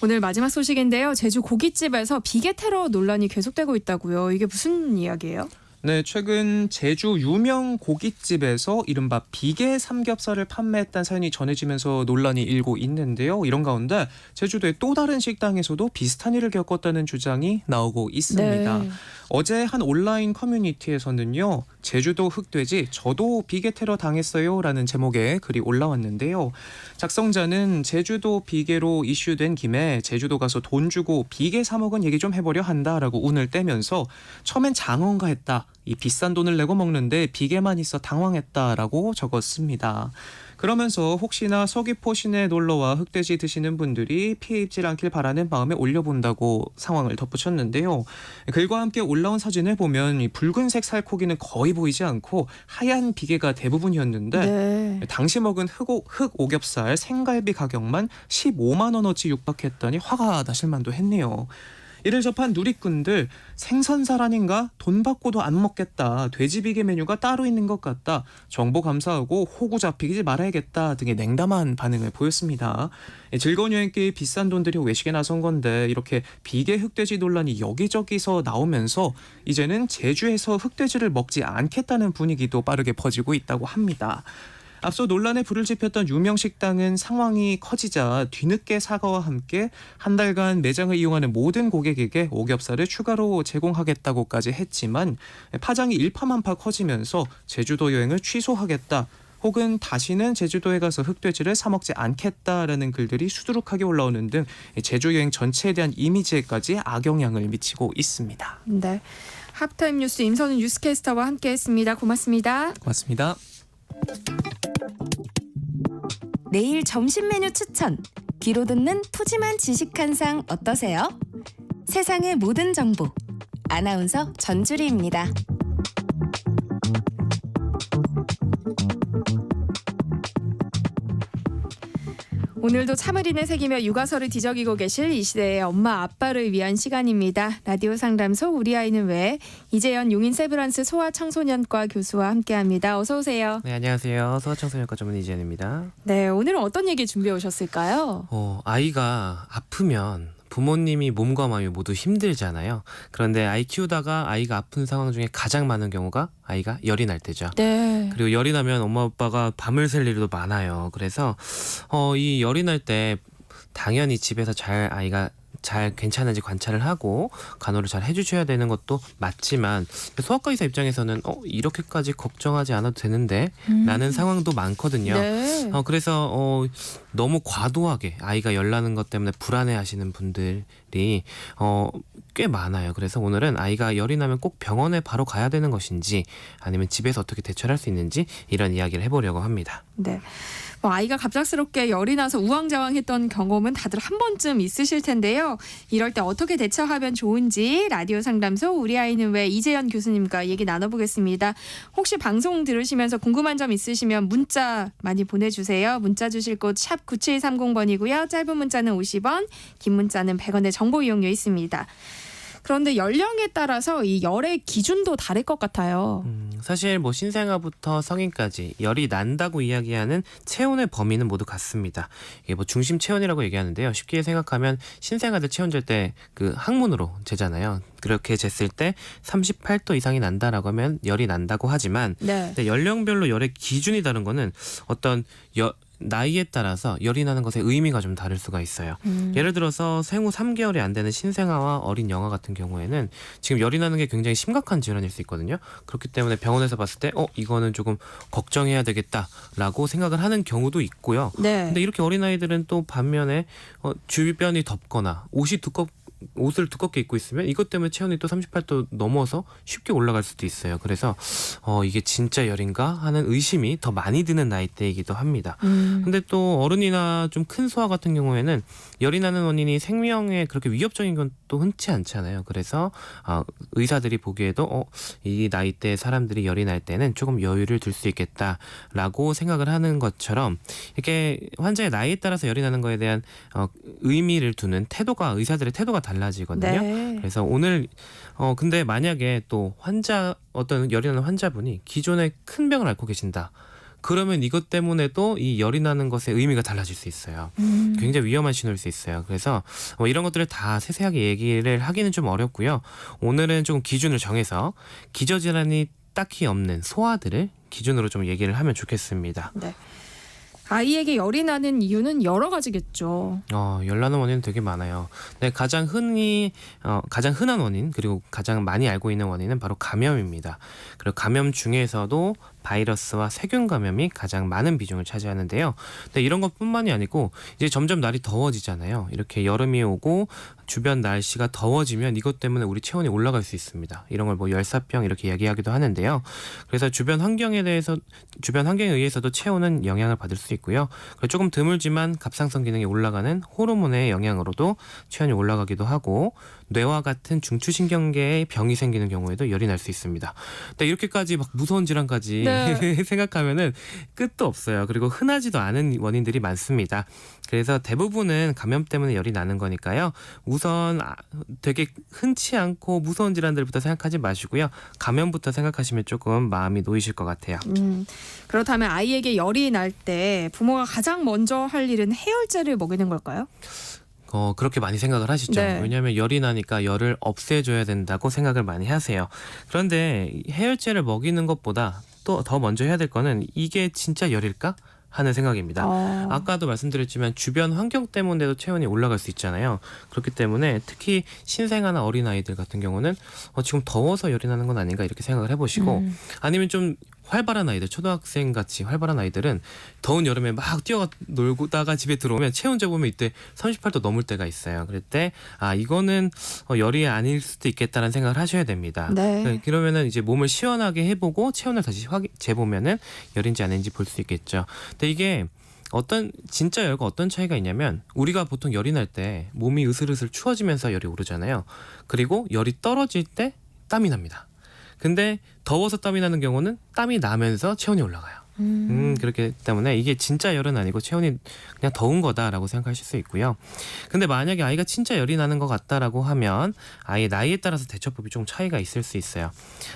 오늘 마지막 소식인데요. 제주 고깃집에서 비계 테러 논란이 계속되고 있다고요. 이게 무슨 이야기예요? 네, 최근 제주 유명 고깃집에서 이른바 비계 삼겹살을 판매했다는 사연이 전해지면서 논란이 일고 있는데요. 이런 가운데 제주도의 또 다른 식당에서도 비슷한 일을 겪었다는 주장이 나오고 있습니다. 네. 어제 한 온라인 커뮤니티에서는요. 제주도 흑돼지 저도 비계 테러 당했어요 라는 제목의 글이 올라왔는데요. 작성자는 제주도 비계로 이슈된 김에 제주도 가서 돈 주고 비계 사 먹은 얘기 좀 해보려 한다라고 운을 떼면서 처음엔 장어인가 했다. 이 비싼 돈을 내고 먹는데 비계만 있어 당황했다라고 적었습니다. 그러면서 혹시나 서귀포 시내 놀러와 흑돼지 드시는 분들이 피해 입지 않길 바라는 마음에 올려본다고 상황을 덧붙였는데요. 글과 함께 올라온 사진을 보면 이 붉은색 살코기는 거의 보이지 않고 하얀 비계가 대부분이었는데 네. 당시 먹은 흑오겹살 생갈비 가격만 15만 원어치 육박했더니 화가 나실 만도 했네요. 이를 접한 누리꾼들 생선살 아닌가? 돈 받고도 안 먹겠다. 돼지비계 메뉴가 따로 있는 것 같다. 정보 감사하고 호구 잡히지 말아야겠다 등의 냉담한 반응을 보였습니다. 즐거운 여행길 비싼 돈 들여 외식에 나선 건데 이렇게 비계 흑돼지 논란이 여기저기서 나오면서 이제는 제주에서 흑돼지를 먹지 않겠다는 분위기도 빠르게 퍼지고 있다고 합니다. 앞서 논란에 불을 지폈던 유명 식당은 상황이 커지자 뒤늦게 사과와 함께 한 달간 매장을 이용하는 모든 고객에게 오겹살을 추가로 제공하겠다고까지 했지만 파장이 일파만파 커지면서 제주도 여행을 취소하겠다. 혹은 다시는 제주도에 가서 흑돼지를 사 먹지 않겠다라는 글들이 수두룩하게 올라오는 등 제주 여행 전체에 대한 이미지에까지 악영향을 미치고 있습니다. 네. 하프타임 뉴스 임선우 뉴스캐스터와 함께했습니다. 고맙습니다. 고맙습니다. 내일 점심 메뉴 추천. 귀로 듣는 푸짐한 지식 한 상 어떠세요? 세상의 모든 정보. 아나운서 전주리입니다. 오늘도 참을인을 새기며 육아서를 뒤적이고 계실 이 시대의 엄마 아빠를 위한 시간입니다. 라디오 상담소 우리 아이는 왜 이재현 용인 세브란스 소아청소년과 교수와 함께합니다. 어서 오세요. 네, 안녕하세요. 소아청소년과 전문 이재현입니다. 네, 오늘은 어떤 얘기 준비해 오셨을까요? 아이가 아프면 부모님이 몸과 마음이 모두 힘들잖아요. 그런데 아이 키우다가 아이가 아픈 상황 중에 가장 많은 경우가 아이가 열이 날 때죠. 네. 그리고 열이 나면 엄마 아빠가 밤을 샐 일도 많아요. 그래서 이 열이 날 때 당연히 집에서 아이가 잘 괜찮은지 관찰을 하고 간호를 잘 해주셔야 되는 것도 맞지만 소아과 의사 입장에서는 이렇게까지 걱정하지 않아도 되는데 라는 상황도 많거든요. 네. 그래서 너무 과도하게 아이가 열나는 것 때문에 불안해하시는 분들이 꽤 많아요. 그래서 오늘은 아이가 열이 나면 꼭 병원에 바로 가야 되는 것인지 아니면 집에서 어떻게 대처를 할 수 있는지 이런 이야기를 해보려고 합니다. 네. 아이가 갑작스럽게 열이 나서 우왕좌왕했던 경험은 다들 한 번쯤 있으실 텐데요. 이럴 때 어떻게 대처하면 좋은지 라디오 상담소 우리 아이는 왜 이재현 교수님과 얘기 나눠보겠습니다. 혹시 방송 들으시면서 궁금한 점 있으시면 문자 많이 보내주세요. 문자 주실 곳 샵 9730번이고요. 짧은 문자는 50원, 긴 문자는 100원의 정보 이용료 있습니다. 그런데 연령에 따라서 이 열의 기준도 다를 것 같아요. 사실 신생아부터 성인까지 열이 난다고 이야기하는 체온의 범위는 모두 같습니다. 이게 중심 체온이라고 얘기하는데요. 쉽게 생각하면 신생아들 체온 잴 때 그 항문으로 재잖아요. 그렇게 쟀을 때 38도 이상이 난다라고 하면 열이 난다고 하지만 네. 근데 연령별로 열의 기준이 다른 거는 어떤 나이에 따라서 열이 나는 것의 의미가 좀 다를 수가 있어요. 예를 들어서 생후 3개월이 안 되는 신생아와 어린 영아 같은 경우에는 지금 열이 나는 게 굉장히 심각한 질환일 수 있거든요. 그렇기 때문에 병원에서 봤을 때 이거는 조금 걱정해야 되겠다라고 생각을 하는 경우도 있고요. 네. 근데 이렇게 어린아이들은 또 반면에 주변이 덥거나 옷을 두껍게 입고 있으면 이것 때문에 체온이 또 38도 넘어서 쉽게 올라갈 수도 있어요. 그래서 이게 진짜 열인가 하는 의심이 더 많이 드는 나이대이기도 합니다. 근데 또 어른이나 좀 큰 소아 같은 경우에는 열이 나는 원인이 생명에 그렇게 위협적인 건 또 흔치 않잖아요. 그래서 의사들이 보기에도 이 나이대 사람들이 열이 날 때는 조금 여유를 둘 수 있겠다라고 생각을 하는 것처럼 이렇게 환자의 나이에 따라서 열이 나는 거에 대한 의미를 두는 의사들의 태도가 달라지거든요. 네. 그래서 오늘 근데 만약에 또 어떤 열이 나는 환자분이 기존에 큰 병을 앓고 계신다. 그러면 이것 때문에도 이 열이 나는 것의 의미가 달라질 수 있어요. 굉장히 위험한 신호일 수 있어요. 그래서 이런 것들을 다 세세하게 얘기를 하기는 좀 어렵고요. 오늘은 좀 기준을 정해서 기저질환이 딱히 없는 소아들을 기준으로 좀 얘기를 하면 좋겠습니다. 네. 아이에게 열이 나는 이유는 여러 가지겠죠. 열 나는 원인은 되게 많아요. 네, 가장 흔한 원인 그리고 가장 많이 알고 있는 원인은 바로 감염입니다. 그리고 감염 중에서도 바이러스와 세균 감염이 가장 많은 비중을 차지하는데요. 네, 이런 것뿐만이 아니고 이제 점점 날이 더워지잖아요. 이렇게 여름이 오고 주변 날씨가 더워지면 이것 때문에 우리 체온이 올라갈 수 있습니다. 이런 걸 뭐 열사병 이렇게 이야기하기도 하는데요. 그래서 주변 환경에 의해서도 체온은 영향을 받을 수 있고요. 그리고 조금 드물지만 갑상선 기능이 올라가는 호르몬의 영향으로도 체온이 올라가기도 하고 뇌와 같은 중추신경계에 병이 생기는 경우에도 열이 날 수 있습니다. 네, 이렇게까지 막 무서운 질환까지 생각하면은 끝도 없어요. 그리고 흔하지도 않은 원인들이 많습니다. 그래서 대부분은 감염 때문에 열이 나는 거니까요. 우선 되게 흔치 않고 무서운 질환들부터 생각하지 마시고요. 감염부터 생각하시면 조금 마음이 놓이실 것 같아요. 그렇다면 아이에게 열이 날 때 부모가 가장 먼저 할 일은 해열제를 먹이는 걸까요? 그렇게 많이 생각을 하시죠. 네. 왜냐하면 열이 나니까 열을 없애줘야 된다고 생각을 많이 하세요. 그런데 해열제를 먹이는 것보다 또 더 먼저 해야 될 거는 이게 진짜 열일까? 하는 생각입니다. 아까도 말씀드렸지만 주변 환경 때문에도 체온이 올라갈 수 있잖아요. 그렇기 때문에 특히 신생아나 어린아이들 같은 경우는 지금 더워서 열이 나는 건 아닌가 이렇게 생각을 해보시고 아니면 좀 활발한 아이들, 초등학생 같이 활발한 아이들은 더운 여름에 막 뛰어가 놀다가 집에 들어오면 체온 재보면 이때 38도 넘을 때가 있어요. 그럴 때 이거는 열이 아닐 수도 있겠다는 생각을 하셔야 됩니다. 네. 그러면은 이제 몸을 시원하게 해보고 체온을 다시 재보면은 열인지 아닌지 볼 수 있겠죠. 근데 이게 진짜 열과 어떤 차이가 있냐면 우리가 보통 열이 날 때 몸이 으슬으슬 추워지면서 열이 오르잖아요. 그리고 열이 떨어질 때 땀이 납니다. 근데 더워서 땀이 나는 경우는 땀이 나면서 체온이 올라가요. 그렇기 때문에 이게 진짜 열은 아니고 체온이 그냥 더운 거다라고 생각하실 수 있고요. 근데 만약에 아이가 진짜 열이 나는 것 같다라고 하면 아이의 나이에 따라서 대처법이 좀 차이가 있을 수 있어요.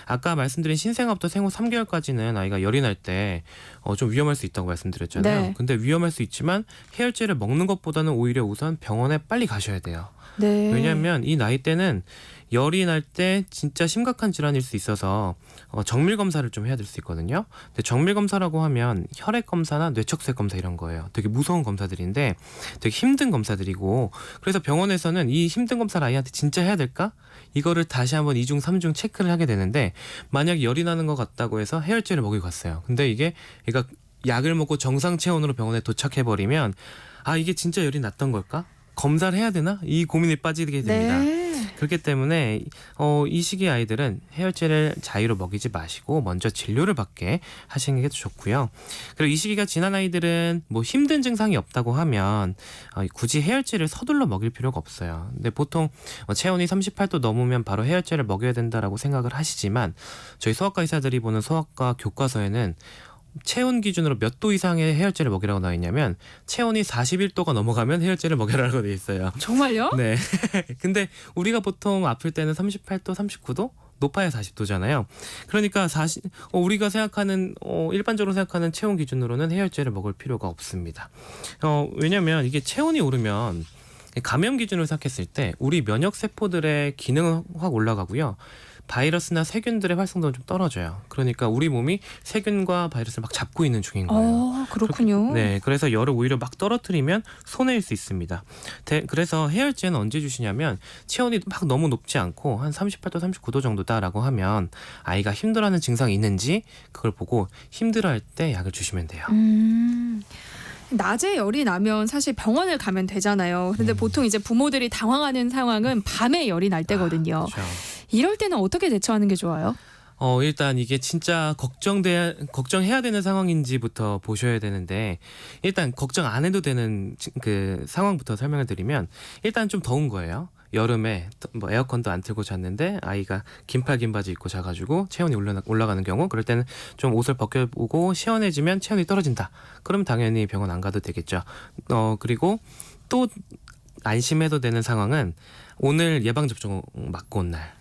아까 말씀드린 신생아부터 생후 3개월까지는 아이가 열이 날 때 좀 위험할 수 있다고 말씀드렸잖아요. 네. 근데 위험할 수 있지만 해열제를 먹는 것보다는 오히려 우선 병원에 빨리 가셔야 돼요. 네. 왜냐하면 이 나이 때는 열이 날 때 진짜 심각한 질환일 수 있어서 정밀 검사를 좀 해야 될 수 있거든요. 근데 정밀 검사라고 하면 혈액 검사나 뇌척색 검사 이런 거예요. 되게 무서운 검사들인데 되게 힘든 검사들이고 그래서 병원에서는 이 힘든 검사를 아이한테 진짜 해야 될까? 이거를 다시 한번 2중, 3중 체크를 하게 되는데 만약 열이 나는 것 같다고 해서 해열제를 먹이고 갔어요. 근데 이게 그러니까 약을 먹고 정상 체온으로 병원에 도착해버리면 이게 진짜 열이 났던 걸까? 검사를 해야 되나? 이 고민에 빠지게 됩니다. 네. 그렇기 때문에 이 시기 아이들은 해열제를 자유로 먹이지 마시고 먼저 진료를 받게 하시는 게 좋고요. 그리고 이 시기가 지난 아이들은 뭐 힘든 증상이 없다고 하면 굳이 해열제를 서둘러 먹일 필요가 없어요. 근데 보통 체온이 38도 넘으면 바로 해열제를 먹여야 된다라고 생각을 하시지만 저희 소아과 의사들이 보는 소아과 교과서에는 체온 기준으로 몇 도 이상의 해열제를 먹이라고 나와 있냐면 체온이 41도가 넘어가면 해열제를 먹여라라고 돼 있어요. 정말요? 네. 근데 우리가 보통 아플 때는 38도, 39도? 높아야 40도잖아요. 그러니까 우리가 생각하는 일반적으로 생각하는 체온 기준으로는 해열제를 먹을 필요가 없습니다. 왜냐하면 이게 체온이 오르면 감염 기준으로 생각했을 때 우리 면역 세포들의 기능은 확 올라가고요. 바이러스나 세균들의 활성도는 좀 떨어져요. 그러니까 우리 몸이 세균과 바이러스를 막 잡고 있는 중인 거예요. 그렇군요. 네, 그래서 열을 오히려 막 떨어뜨리면 손해일 수 있습니다. 그래서 해열제는 언제 주시냐면 체온이 막 너무 높지 않고 한 38도, 39도 정도다라고 하면 아이가 힘들어하는 증상이 있는지 그걸 보고 힘들어할 때 약을 주시면 돼요. 낮에 열이 나면 사실 병원을 가면 되잖아요. 그런데 보통 이제 부모들이 당황하는 상황은 밤에 열이 날 때거든요. 그렇죠. 이럴 때는 어떻게 대처하는 게 좋아요? 일단 이게 진짜 걱정해야 되는 상황인지부터 보셔야 되는데 일단 걱정 안 해도 되는 그 상황부터 설명을 드리면 일단 좀 더운 거예요. 여름에 뭐 에어컨도 안 틀고 잤는데 아이가 긴팔 긴 바지 입고 자가지고 체온이 올라가는 경우 그럴 때는 좀 옷을 벗겨보고 시원해지면 체온이 떨어진다. 그럼 당연히 병원 안 가도 되겠죠. 그리고 또 안심해도 되는 상황은 오늘 예방접종 맞고 온 날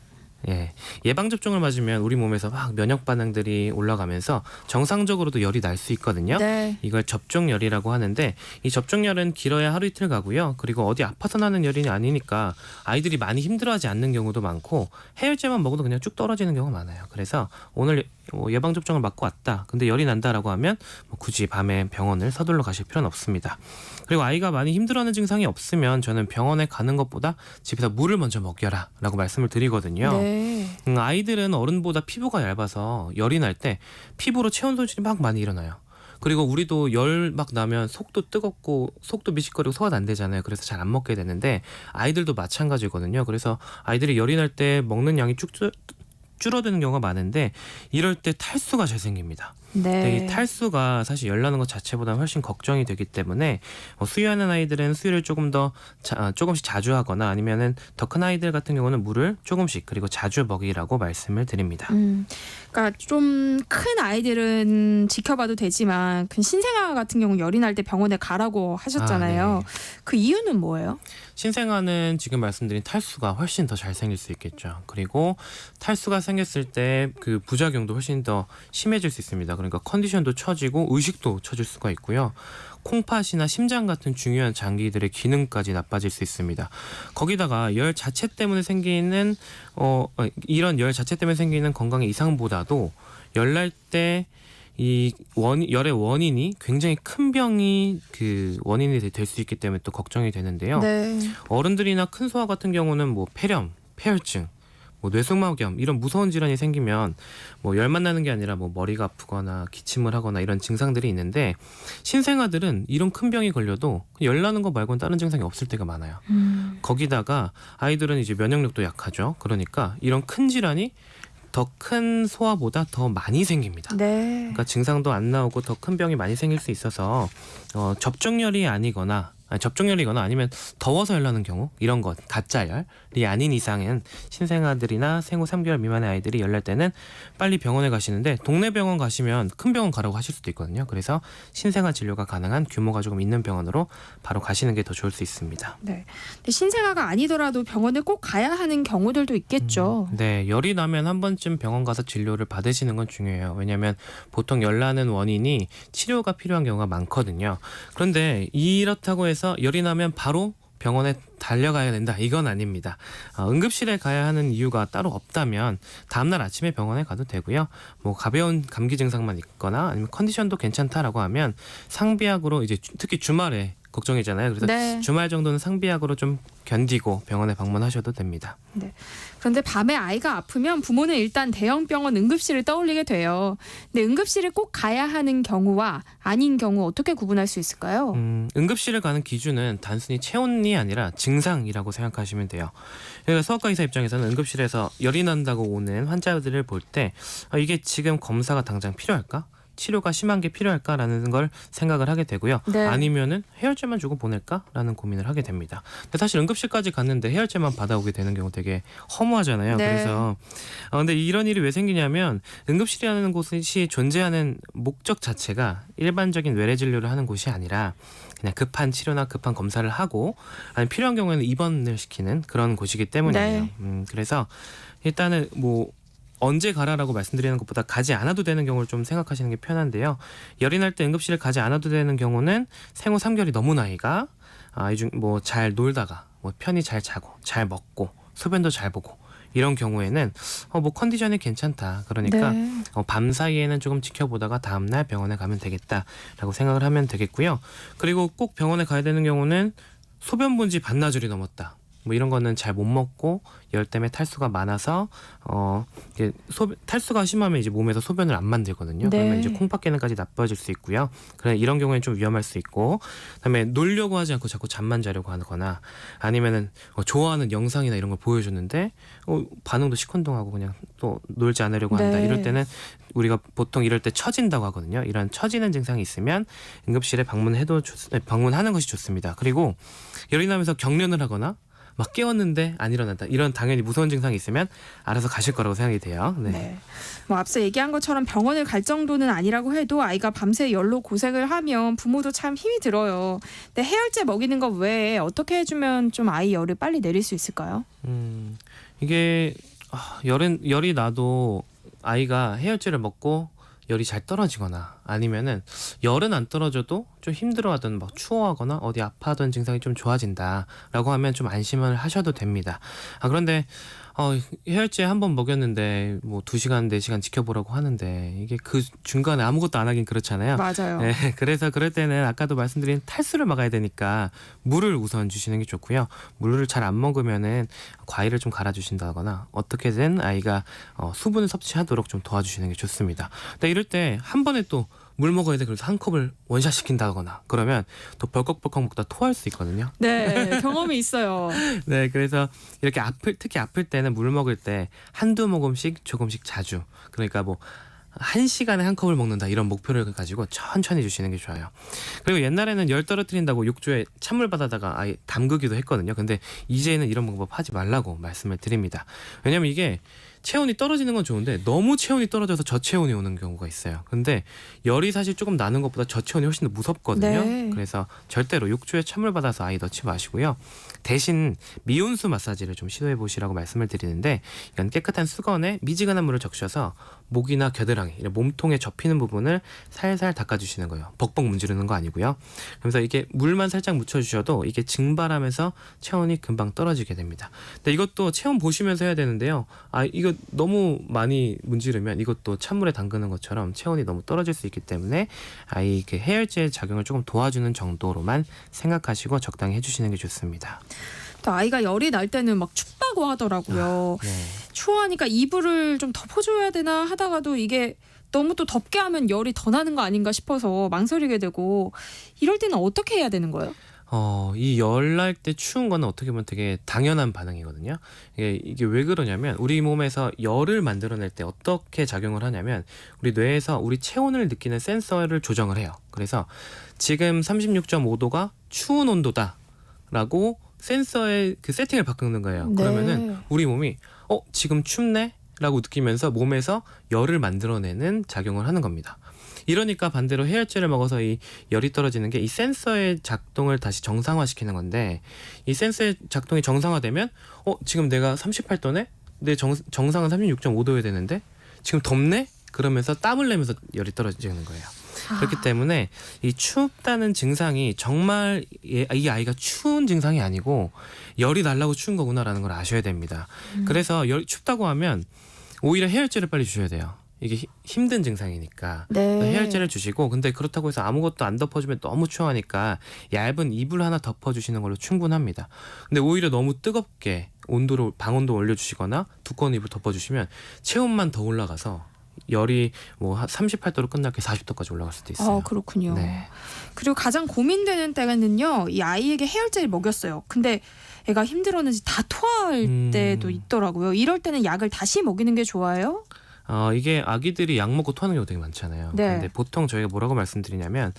예, 예방 접종을 맞으면 우리 몸에서 막 면역 반응들이 올라가면서 정상적으로도 열이 날 수 있거든요. 네. 이걸 접종열이라고 하는데 이 접종열은 길어야 하루 이틀 가고요. 그리고 어디 아파서 나는 열이 아니니까 아이들이 많이 힘들어하지 않는 경우도 많고 해열제만 먹어도 그냥 쭉 떨어지는 경우가 많아요. 그래서 오늘 예방 접종을 맞고 왔다. 근데 열이 난다라고 하면 굳이 밤에 병원을 서둘러 가실 필요는 없습니다. 그리고 아이가 많이 힘들어하는 증상이 없으면 저는 병원에 가는 것보다 집에서 물을 먼저 먹여라라고 말씀을 드리거든요. 네. 아이들은 어른보다 피부가 얇아서 열이 날 때 피부로 체온 손실이 막 많이 일어나요. 그리고 우리도 열 막 나면 속도 뜨겁고 속도 미식거리고 소화도 안 되잖아요. 그래서 잘 안 먹게 되는데 아이들도 마찬가지거든요. 그래서 아이들이 열이 날 때 먹는 양이 쭉 줄어드는 경우가 많은데 이럴 때 탈수가 잘 생깁니다. 네. 이 탈수가 사실 열 나는 것 자체보다 훨씬 걱정이 되기 때문에 수유하는 아이들은 수유를 조금씩 자주 하거나 아니면은 더 큰 아이들 같은 경우는 물을 조금씩 그리고 자주 먹이라고 말씀을 드립니다. 그러니까 좀 큰 아이들은 지켜봐도 되지만 그 신생아 같은 경우 열이 날 때 병원에 가라고 하셨잖아요. 네. 그 이유는 뭐예요? 신생아는 지금 말씀드린 탈수가 훨씬 더 잘 생길 수 있겠죠. 그리고 탈수가 생겼을 때 그 부작용도 훨씬 더 심해질 수 있습니다. 그러니까 컨디션도 처지고 의식도 처질 수가 있고요. 콩팥이나 심장 같은 중요한 장기들의 기능까지 나빠질 수 있습니다. 거기다가 열 자체 때문에 생기는 이런 열 자체 때문에 생기는 건강의 이상보다도 열날 때 이 열의 원인이 굉장히 큰 병이 그 원인이 될 수 있기 때문에 또 걱정이 되는데요. 네. 어른들이나 큰 소아 같은 경우는 뭐 폐렴, 폐혈증, 뇌승막염 이런 무서운 질환이 생기면 열만 나는 게 아니라 머리가 아프거나 기침을 하거나 이런 증상들이 있는데 신생아들은 이런 큰 병이 걸려도 열 나는 거 말고는 다른 증상이 없을 때가 많아요. 거기다가 아이들은 이제 면역력도 약하죠. 그러니까 이런 큰 질환이 더 큰 소아보다 더 많이 생깁니다. 네. 그러니까 증상도 안 나오고 더 큰 병이 많이 생길 수 있어서 접종열이 접종열이거나 아니면 더워서 열 나는 경우 이런 것 가짜 열이 아닌 이상은 신생아들이나 생후 3개월 미만의 아이들이 열 날 때는 빨리 병원에 가시는데 동네 병원 가시면 큰 병원 가라고 하실 수도 있거든요. 그래서 신생아 진료가 가능한 규모가 조금 있는 병원으로 바로 가시는 게 더 좋을 수 있습니다. 네. 근데 신생아가 아니더라도 병원에 꼭 가야 하는 경우들도 있겠죠. 네, 열이 나면 한 번쯤 병원 가서 진료를 받으시는 건 중요해요. 왜냐하면 보통 열 나는 원인이 치료가 필요한 경우가 많거든요. 그런데 이렇다고 해서 열이 나면 바로 병원에 달려가야 된다. 이건 아닙니다. 응급실에 가야 하는 이유가 따로 없다면 다음날 아침에 병원에 가도 되고요. 가벼운 감기 증상만 있거나 아니면 컨디션도 괜찮다라고 하면 상비약으로 이제 특히 주말에 걱정이잖아요. 그래서 네. 주말 정도는 상비약으로 좀 견디고 병원에 방문하셔도 됩니다. 네. 그런데 밤에 아이가 아프면 부모는 일단 대형 병원 응급실을 떠올리게 돼요. 근데 응급실을 꼭 가야 하는 경우와 아닌 경우 어떻게 구분할 수 있을까요? 응급실을 가는 기준은 단순히 체온이 아니라 증상이라고 생각하시면 돼요. 그러니까 소아과 의사 입장에서는 응급실에서 열이 난다고 오는 환자들을 볼 때 이게 지금 검사가 당장 필요할까? 치료가 심한 게 필요할까라는 걸 생각을 하게 되고요. 네. 아니면은 해열제만 주고 보낼까라는 고민을 하게 됩니다. 근데 사실 응급실까지 갔는데 해열제만 받아오게 되는 경우 되게 허무하잖아요. 네. 그래서 근데 이런 일이 왜 생기냐면 응급실이라는 곳이 존재하는 목적 자체가 일반적인 외래 진료를 하는 곳이 아니라 그냥 급한 치료나 급한 검사를 하고 아니 필요한 경우에는 입원을 시키는 그런 곳이기 때문이에요. 네. 그래서 일단은 언제 가라라고 말씀드리는 것보다 가지 않아도 되는 경우를 좀 생각하시는 게 편한데요. 열이 날 때 응급실을 가지 않아도 되는 경우는 생후 3개월이 넘은 아이가 잘 놀다가 편히 잘 자고 잘 먹고 소변도 잘 보고 이런 경우에는 컨디션이 괜찮다. 그러니까 네. 밤 사이에는 조금 지켜보다가 다음날 병원에 가면 되겠다라고 생각을 하면 되겠고요. 그리고 꼭 병원에 가야 되는 경우는 소변 본지 반나절이 넘었다. 이런 거는 잘 못 먹고 열 때문에 탈수가 많아서 탈수가 심하면 이제 몸에서 소변을 안 만들거든요. 네. 그러면 이제 콩팥 기능까지 나빠질 수 있고요. 그래 이런 경우에는 좀 위험할 수 있고, 그다음에 놀려고 하지 않고 자꾸 잠만 자려고 하거나 아니면은 좋아하는 영상이나 이런 걸 보여줬는데 반응도 시큰둥하고 그냥 또 놀지 않으려고 한다. 네. 이럴 때는 우리가 보통 이럴 때 처진다고 하거든요. 이런 처지는 증상이 있으면 응급실에 방문하는 것이 좋습니다. 그리고 열이 나면서 경련을 하거나 막 깨웠는데 안 일어난다. 이런 당연히 무서운 증상이 있으면 알아서 가실 거라고 생각이 돼요. 네. 네. 앞서 얘기한 것처럼 병원을 갈 정도는 아니라고 해도 아이가 밤새 열로 고생을 하면 부모도 참 힘이 들어요. 근데 해열제 먹이는 것 외에 어떻게 해주면 좀 아이 열을 빨리 내릴 수 있을까요? 이게 열이 나도 아이가 해열제를 먹고 열이 잘 떨어지거나 아니면은 열은 안 떨어져도 좀 힘들어하든 막 추워하거나 어디 아파하던 증상이 좀 좋아진다라고 하면 좀 안심을 하셔도 됩니다. 그런데 해열제 한 번 먹였는데 뭐 2시간, 4시간 지켜보라고 하는데 이게 그 중간에 아무것도 안 하긴 그렇잖아요. 맞아요. 네, 그래서 그럴 때는 아까도 말씀드린 탈수를 막아야 되니까 물을 우선 주시는 게 좋고요. 물을 잘 안 먹으면은 과일을 좀 갈아주신다거나 어떻게든 아이가 수분을 섭취하도록 좀 도와주시는 게 좋습니다. 근데 이럴 때 한 번에 또 물 먹어야 돼. 그래서 한 컵을 원샷 시킨다거나 그러면 또 벌컥벌컥 먹다 토할 수 있거든요. 네, 경험이 있어요. 네, 그래서 이렇게 특히 아플 때는 물 먹을 때 한두 모금씩 조금씩 자주, 그러니까 뭐 1시간에 한 컵을 먹는다 이런 목표를 가지고 천천히 주시는 게 좋아요. 그리고 옛날에는 열 떨어뜨린다고 욕조에 찬물 받아다가 아예 담그기도 했거든요. 근데 이제는 이런 방법 하지 말라고 말씀을 드립니다. 왜냐면 이게 체온이 떨어지는 건 좋은데 너무 체온이 떨어져서 저체온이 오는 경우가 있어요. 근데 열이 사실 조금 나는 것보다 저체온이 훨씬 더 무섭거든요. 네. 그래서 절대로 욕조에 찬물 받아서 아이 넣지 마시고요. 대신 미온수 마사지를 좀 시도해 보시라고 말씀을 드리는데, 이건 깨끗한 수건에 미지근한 물을 적셔서 목이나 겨드랑이, 몸통에 접히는 부분을 살살 닦아주시는 거예요. 벅벅 문지르는 거 아니고요. 그래서 이게 물만 살짝 묻혀주셔도 이게 증발하면서 체온이 금방 떨어지게 됩니다. 근데 이것도 체온 보시면서 해야 되는데요. 이거 너무 많이 문지르면 이것도 찬물에 담그는 것처럼 체온이 너무 떨어질 수 있기 때문에 아이 그 해열제 작용을 조금 도와주는 정도로만 생각하시고 적당히 해주시는 게 좋습니다. 또 아이가 열이 날 때는 막 춥다고 하더라고요. 네. 추워하니까 이불을 좀 덮어줘야 되나 하다가도 이게 너무 또 덥게 하면 열이 더 나는 거 아닌가 싶어서 망설이게 되고, 이럴 때는 어떻게 해야 되는 거예요? 이 열 날 때 추운 거는 어떻게 보면 되게 당연한 반응이거든요. 이게 왜 그러냐면 우리 몸에서 열을 만들어낼 때 어떻게 작용을 하냐면 우리 뇌에서 우리 체온을 느끼는 센서를 조정을 해요. 그래서 지금 36.5도가 추운 온도다라고 센서의 그 세팅을 바꾸는 거예요. 네. 그러면은 우리 몸이 지금 춥네? 라고 느끼면서 몸에서 열을 만들어내는 작용을 하는 겁니다. 이러니까 반대로 해열제를 먹어서 이 열이 떨어지는 게 이 센서의 작동을 다시 정상화시키는 건데, 이 센서의 작동이 정상화되면 지금 내가 38도네? 내 정상은 36.5도여야 되는데 지금 덥네? 그러면서 땀을 내면서 열이 떨어지는 거예요. 그렇기 때문에 이 춥다는 증상이 정말 이 아이가 추운 증상이 아니고 열이 날라고 추운 거구나라는 걸 아셔야 됩니다. 그래서 춥다고 하면 오히려 해열제를 빨리 주셔야 돼요. 이게 힘든 증상이니까. 네. 해열제를 주시고, 근데 그렇다고 해서 아무것도 안 덮어주면 너무 추우니까 얇은 이불 하나 덮어주시는 걸로 충분합니다. 근데 오히려 너무 뜨겁게 방온도 올려주시거나 두꺼운 이불 덮어주시면 체온만 더 올라가서 열이 뭐 38도로 끝날 게 40도까지 올라갈 수도 있어요. 그렇군요. 네. 그리고 가장 고민되는 때는요, 이 아이에게 해열제를 먹였어요. 근데 애가 힘들었는지 다 토할 때도 있더라고요. 이럴 때는 약을 다시 먹이는 게 좋아요? 이게 아기들이 약 먹고 토하는 경우 되게 많잖아요. 네. 근데 보통 저희가 뭐라고 말씀드리냐면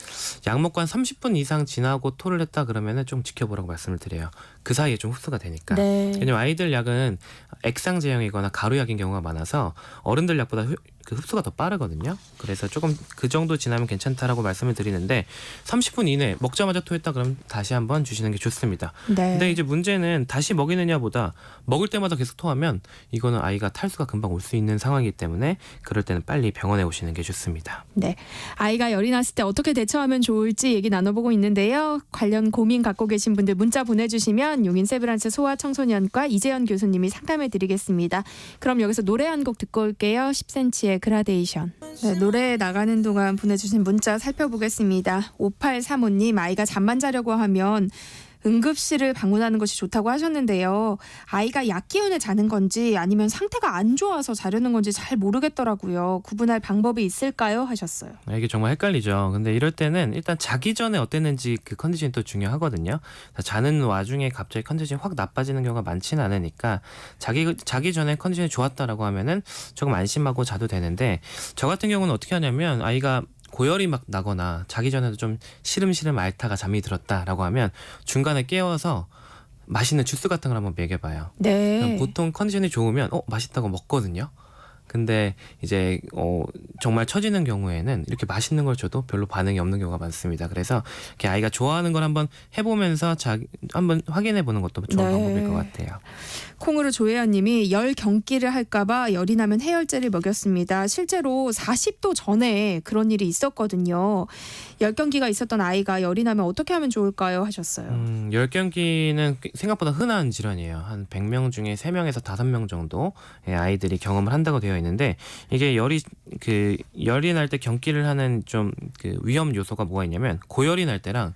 약 먹고 한 30분 이상 지나고 토를 했다 그러면은 좀 지켜보라고 말씀을 드려요. 그 사이에 좀 흡수가 되니까. 네. 왜냐면 아이들 약은 액상 제형이거나 가루약인 경우가 많아서 어른들 약보다 그 흡수가 더 빠르거든요. 그래서 조금 그 정도 지나면 괜찮다라고 말씀을 드리는데 30분 이내 먹자마자 토했다 그러면 다시 한번 주시는 게 좋습니다. 네. 근데 이제 문제는 다시 먹이느냐보다 먹을 때마다 계속 토하면 이거는 아이가 탈수가 금방 올 수 있는 상황이기 때문에 그럴 때는 빨리 병원에 오시는 게 좋습니다. 네. 아이가 열이 났을 때 어떻게 대처하면 좋을지 얘기 나눠보고 있는데요. 관련 고민 갖고 계신 분들 문자 보내주시면 용인 세브란스 소아청소년과 이재현 교수님이 상담해드리겠습니다. 그럼 여기서 노래 한 곡 듣고 올게요. 10cm의 그라데이션. 네, 노래 나가는 동안 보내주신 문자 살펴보겠습니다. 5835님, 아이가 잠만 자려고 하면 응급실을 방문하는 것이 좋다고 하셨는데요. 아이가 약 기운에 자는 건지 아니면 상태가 안 좋아서 자려는 건지 잘 모르겠더라고요. 구분할 방법이 있을까요? 하셨어요. 이게 정말 헷갈리죠. 근데 이럴 때는 일단 자기 전에 어땠는지 그 컨디션이 또 중요하거든요. 자는 와중에 갑자기 컨디션이 확 나빠지는 경우가 많지는 않으니까 자기 전에 컨디션이 좋았다라고 하면은 조금 안심하고 자도 되는데, 저 같은 경우는 어떻게 하냐면 아이가 고열이 막 나거나 자기 전에도 좀 시름시름 앓다가 잠이 들었다라고 하면 중간에 깨워서 맛있는 주스 같은 걸 한번 먹여봐요. 네. 보통 컨디션이 좋으면 맛있다고 먹거든요. 근데 이제 정말 처지는 경우에는 이렇게 맛있는 걸 줘도 별로 반응이 없는 경우가 많습니다. 그래서 이렇게 아이가 좋아하는 걸 한번 해보면서 한번 확인해 보는 것도 좋은 네. 방법일 것 같아요. 콩으로 조혜연님이 열 경기를 할까봐 열이 나면 해열제를 먹였습니다. 실제로 40도 전에 그런 일이 있었거든요. 열 경기가 있었던 아이가 열이 나면 어떻게 하면 좋을까요? 하셨어요. 열경기는 생각보다 흔한 질환이에요. 한 100명 중에 3명에서 5명 정도의 아이들이 경험을 한다고 되어 있는데 이게 열이 날 때 경기를 하는 좀 그 위험 요소가 뭐가 있냐면 고열이 날 때랑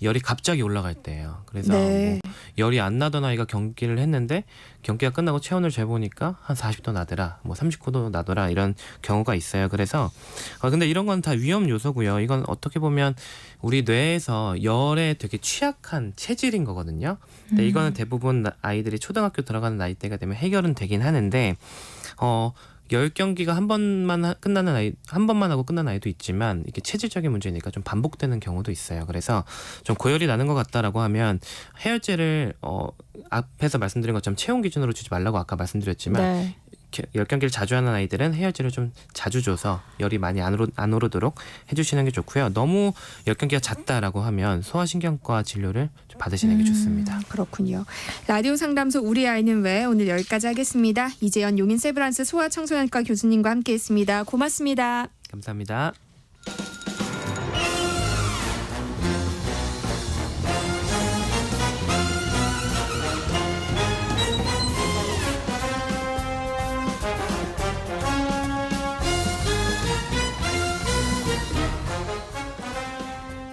열이 갑자기 올라갈 때예요. 그래서 네. 뭐 열이 안 나던 아이가 경기를 했는데 경기가 끝나고 체온을 재보니까 한 40도 나더라, 뭐 39도 나더라 이런 경우가 있어요. 그래서 근데 이런 건 다 위험 요소고요. 이건 어떻게 보면 우리 뇌에서 열에 되게 취약한 체질인 거거든요. 근데 이거는 대부분 아이들이 초등학교 들어가는 나이대가 되면 해결은 되긴 하는데 열 경기가 한 번만 하고 끝나는 아이도 있지만 이게 체질적인 문제니까 좀 반복되는 경우도 있어요. 그래서 좀 고열이 나는 것 같다라고 하면 해열제를 앞에서 말씀드린 것처럼 체온 기준으로 주지 말라고 아까 말씀드렸지만 네. 열 경기를 자주 하는 아이들은 해열제를 좀 자주 줘서 열이 많이 안 오르도록 해주시는 게 좋고요. 너무 열 경기가 잦다라고 하면 소아신경과 진료를 좀 받으시는 게 좋습니다. 그렇군요. 라디오 상담소 우리 아이는 왜 오늘 여기까지 하겠습니다. 이재현 용인 세브란스 소아청소년과 교수님과 함께했습니다. 고맙습니다. 감사합니다.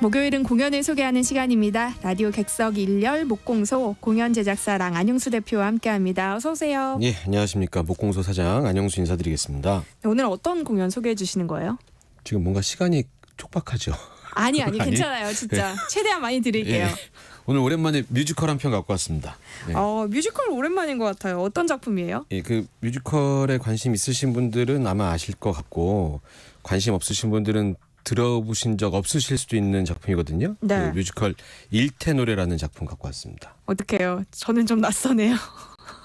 목요일은 공연을 소개하는 시간입니다. 라디오 객석 1열 목공소 공연 제작사랑 안용수 대표와 함께합니다. 어서 오세요. 예, 안녕하십니까. 목공소 사장 안영수 인사드리겠습니다. 오늘 어떤 공연 소개해 주시는 거예요? 지금 뭔가 시간이 촉박하죠. 아니 괜찮아요. 진짜 최대한 많이 드릴게요. 예, 오늘 오랜만에 뮤지컬 한 편 갖고 왔습니다. 예. 뮤지컬 오랜만인 것 같아요. 어떤 작품이에요? 예, 그 뮤지컬에 관심 있으신 분들은 아마 아실 것 같고 관심 없으신 분들은 들어보신 적 없으실 수도 있는 작품이거든요. 네. 그 뮤지컬 일태 노래라는 작품 갖고 왔습니다. 어떡해요? 저는 좀 낯서네요.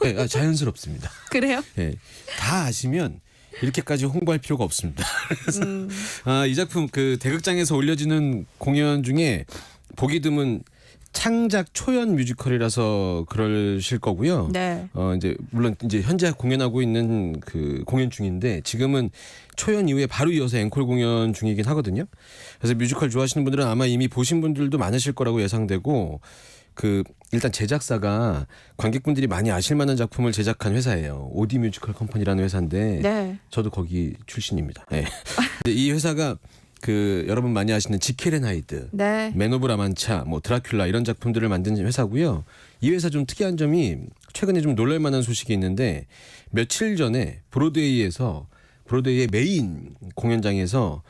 네, 자연스럽습니다. 그래요? 예, 다 아시면 이렇게까지 홍보할 필요가 없습니다. 그래서 이 작품 그 대극장에서 올려지는 공연 중에 보기 드문 창작 초연 뮤지컬이라서 그러실 거고요. 네. 이제 물론 이제 현재 공연하고 있는 그 공연 중인데 지금은 초연 이후에 바로 이어서 앵콜 공연 중이긴 하거든요. 그래서 뮤지컬 좋아하시는 분들은 아마 이미 보신 분들도 많으실 거라고 예상되고 그 일단 제작사가 관객분들이 많이 아실 만한 작품을 제작한 회사예요. 오디 뮤지컬 컴퍼니라는 회사인데 네. 저도 거기 출신입니다. 네. 근데 이 회사가 그 여러분 많이 아시는 지켈 앤 하이드, 네. 맨 오브 라만차, 뭐 드라큘라 이런 작품들을 만든 회사고요. 이 회사 좀 특이한 점이 최근에 좀 놀랄 만한 소식이 있는데 며칠 전에 브로드웨이의 메인 공연장에서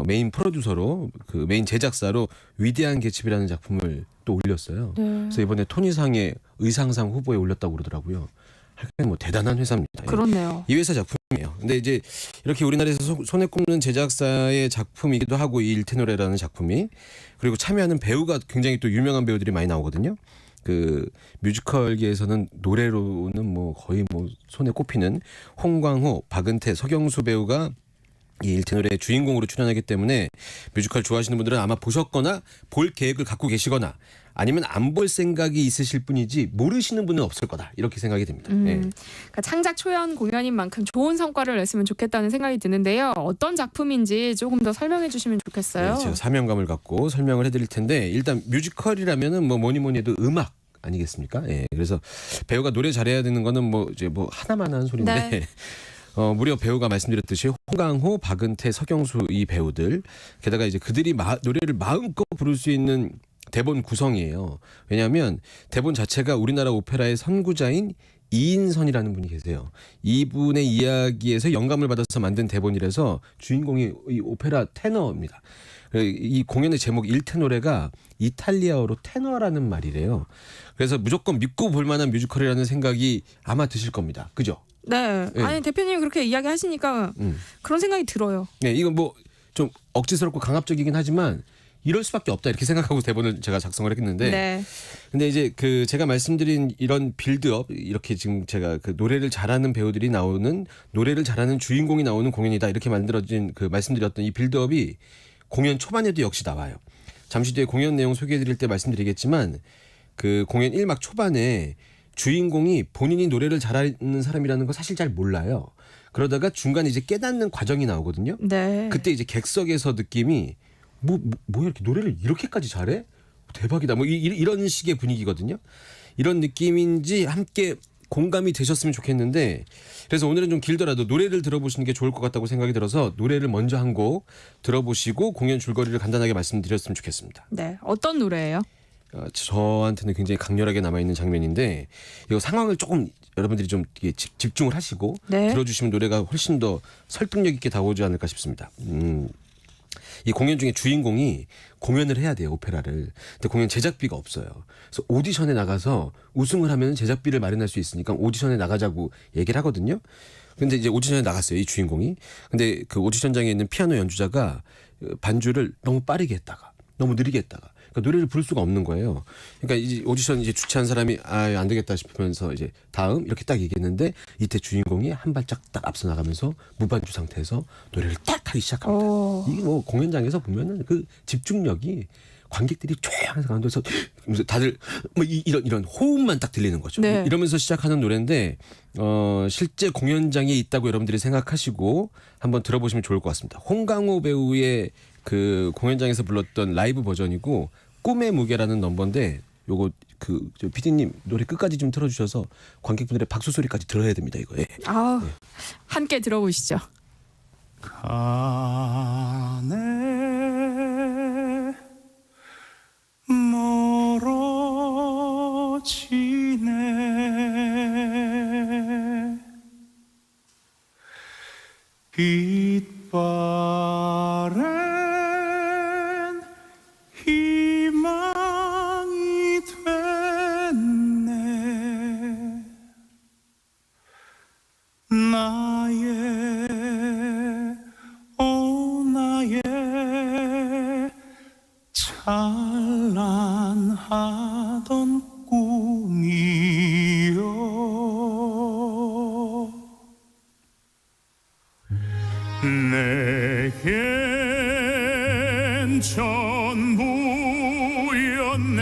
메인 프로듀서로 그 메인 제작사로 위대한 개츠비라는 작품을 또 올렸어요. 네. 그래서 이번에 토니상의 의상상 후보에 올렸다고 그러더라고요. 하여간 뭐 대단한 회사입니다. 그렇네요. 이 회사 작품이에요. 근데 이제 이렇게 우리나라에서 손에 꼽는 제작사의 작품이기도 하고 이 일테노래라는 작품이 그리고 참여하는 배우가 굉장히 또 유명한 배우들이 많이 나오거든요. 그 뮤지컬계에서는 노래로는 뭐 거의 뭐 손에 꼽히는 홍광호, 박은태, 서경수 배우가 이 일테노래의 주인공으로 출연하기 때문에 뮤지컬 좋아하시는 분들은 아마 보셨거나 볼 계획을 갖고 계시거나 아니면 안 볼 생각이 있으실 뿐이지 모르시는 분은 없을 거다 이렇게 생각이 됩니다. 예. 그러니까 창작 초연 공연인 만큼 좋은 성과를 냈으면 좋겠다는 생각이 드는데요. 어떤 작품인지 조금 더 설명해 주시면 좋겠어요. 네, 제가 사명감을 갖고 설명을 해드릴 텐데 일단 뮤지컬이라면은 뭐 뭐니 해도 음악 아니겠습니까? 예. 그래서 배우가 노래 잘해야 되는 거는 뭐 이제 뭐 하나만 하는 소리인데. 네. 무려 배우가 말씀드렸듯이 홍강호, 박은태, 서경수 이 배우들 게다가 이제 그들이 노래를 마음껏 부를 수 있는 대본 구성이에요. 왜냐하면 대본 자체가 우리나라 오페라의 선구자인 이인선이라는 분이 계세요. 이분의 이야기에서 영감을 받아서 만든 대본이라서 주인공이 이 오페라 테너입니다. 이 공연의 제목 일테노래가 이탈리아어로 테너라는 말이래요. 그래서 무조건 믿고 볼 만한 뮤지컬이라는 생각이 아마 드실 겁니다. 그죠? 네. 네. 아니 대표님이 그렇게 이야기하시니까 그런 생각이 들어요. 네, 이건 뭐 좀 억지스럽고 강압적이긴 하지만 이럴 수밖에 없다 이렇게 생각하고 대본을 제가 작성을 했는데 네. 근데 이제 그 제가 말씀드린 이런 빌드업 이렇게 지금 제가 그 노래를 잘하는 배우들이 나오는 노래를 잘하는 주인공이 나오는 공연이다 이렇게 만들어진 그 말씀드렸던 이 빌드업이 공연 초반에도 역시 나와요. 잠시 뒤에 공연 내용 소개해드릴 때 말씀드리겠지만 그 공연 1막 초반에 주인공이 본인이 노래를 잘하는 사람이라는 거 사실 잘 몰라요. 그러다가 중간에 이제 깨닫는 과정이 나오거든요. 네. 그때 이제 객석에서 느낌이 뭐야 이렇게 노래를 이렇게까지 잘해? 대박이다. 뭐 이런 식의 분위기거든요. 이런 느낌인지 함께 공감이 되셨으면 좋겠는데 그래서 오늘은 좀 길더라도 노래를 들어보시는 게 좋을 것 같다고 생각이 들어서 노래를 먼저 한 곡 들어보시고 공연 줄거리를 간단하게 말씀드렸으면 좋겠습니다. 네. 어떤 노래예요? 저한테는 굉장히 강렬하게 남아있는 장면인데 이 상황을 조금 여러분들이 좀 집중을 하시고 네. 들어주시면 노래가 훨씬 더 설득력 있게 다가오지 않을까 싶습니다. 이 공연 중에 주인공이 공연을 해야 돼요, 오페라를. 근데 공연 제작비가 없어요. 그래서 오디션에 나가서 우승을 하면 제작비를 마련할 수 있으니까 오디션에 나가자고 얘기를 하거든요. 근데 이제 오디션에 나갔어요, 이 주인공이. 근데 그 오디션장에 있는 피아노 연주자가 반주를 너무 빠르게 했다가 너무 느리게 했다가 그러니까 노래를 부를 수가 없는 거예요. 그러니까 이제 오디션 이제 주최한 사람이 안 되겠다 싶으면서 이제 다음 이렇게 딱 얘기했는데 이때 주인공이 한 발짝 딱 앞서 나가면서 무반주 상태에서 노래를 딱 하기 시작합니다. 이게 뭐 공연장에서 보면은 그 집중력이 관객들이 조용한 가운데서 다들 뭐 이런 호흡만 딱 들리는 거죠. 네. 이러면서 시작하는 노래인데 실제 공연장에 있다고 여러분들이 생각하시고 한번 들어보시면 좋을 것 같습니다. 홍강호 배우의 그 공연장에서 불렀던 라이브 버전이고 꿈의 무게라는 넘버인데 요거 그 PD님 노래 끝까지 좀 틀어주셔서 관객분들의 박수 소리까지 들어야 됩니다. 이거. 예. 아우, 함께 들어보시죠. 가네 멀어지네 빛바랜 희망이 됐네 나의 찬란하던 꿈이요 내겐 전부였네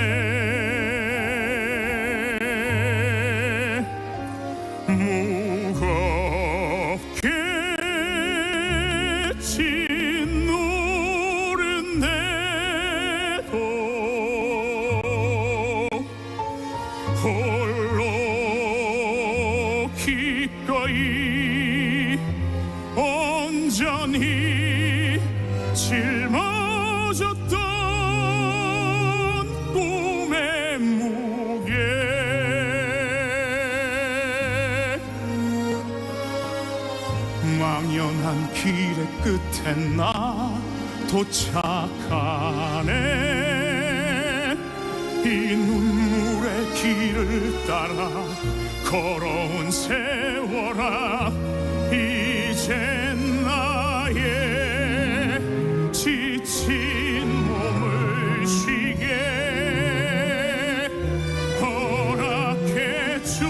무겁게 진 노른내도 홀로 기꺼이 온전히 짊어졌던 꿈의 무게 망연한 길의 끝에 나 도착하네 이 눈물의 길을 따라 걸어온 세월아 이젠 나의 지친 몸을 쉬게 허락해줘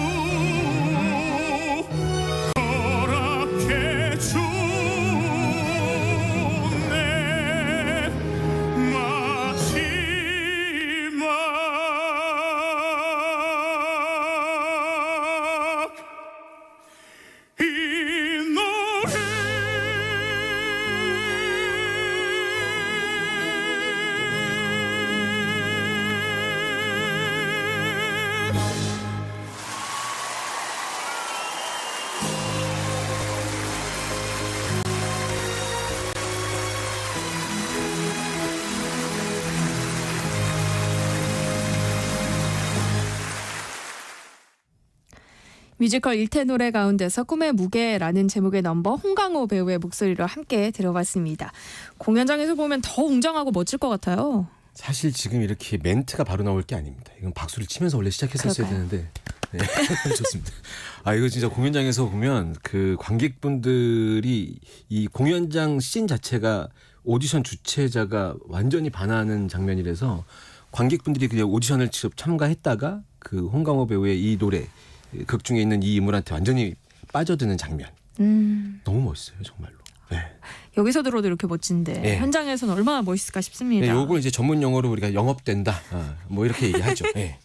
내 마지막 이 노래 뮤지컬 일태 노래 가운데서 꿈의 무게라는 제목의 넘버 홍강호 배우의 목소리로 함께 들어봤습니다. 공연장에서 보면 더 웅장하고 멋질 것 같아요. 사실 지금 이렇게 멘트가 바로 나올 게 아닙니다. 이건 박수를 치면서 원래 시작했었어야 그럴까요? 되는데. 네. 좋습니다. 이거 진짜 공연장에서 보면 그 관객분들이 이 공연장 씬 자체가 오디션 주최자가 완전히 반하는 장면이라서 관객분들이 그냥 오디션을 직접 참가했다가 그 홍강호 배우의 이 노래 극 중에 있는 이 인물한테 완전히 빠져드는 장면. 너무 멋있어요, 정말로. 네. 여기서 들어도 이렇게 멋진데 네. 현장에서는 얼마나 멋있을까 싶습니다. 네, 요걸 이제 전문 용어로 우리가 영업된다. 뭐 이렇게 얘기하죠. 네.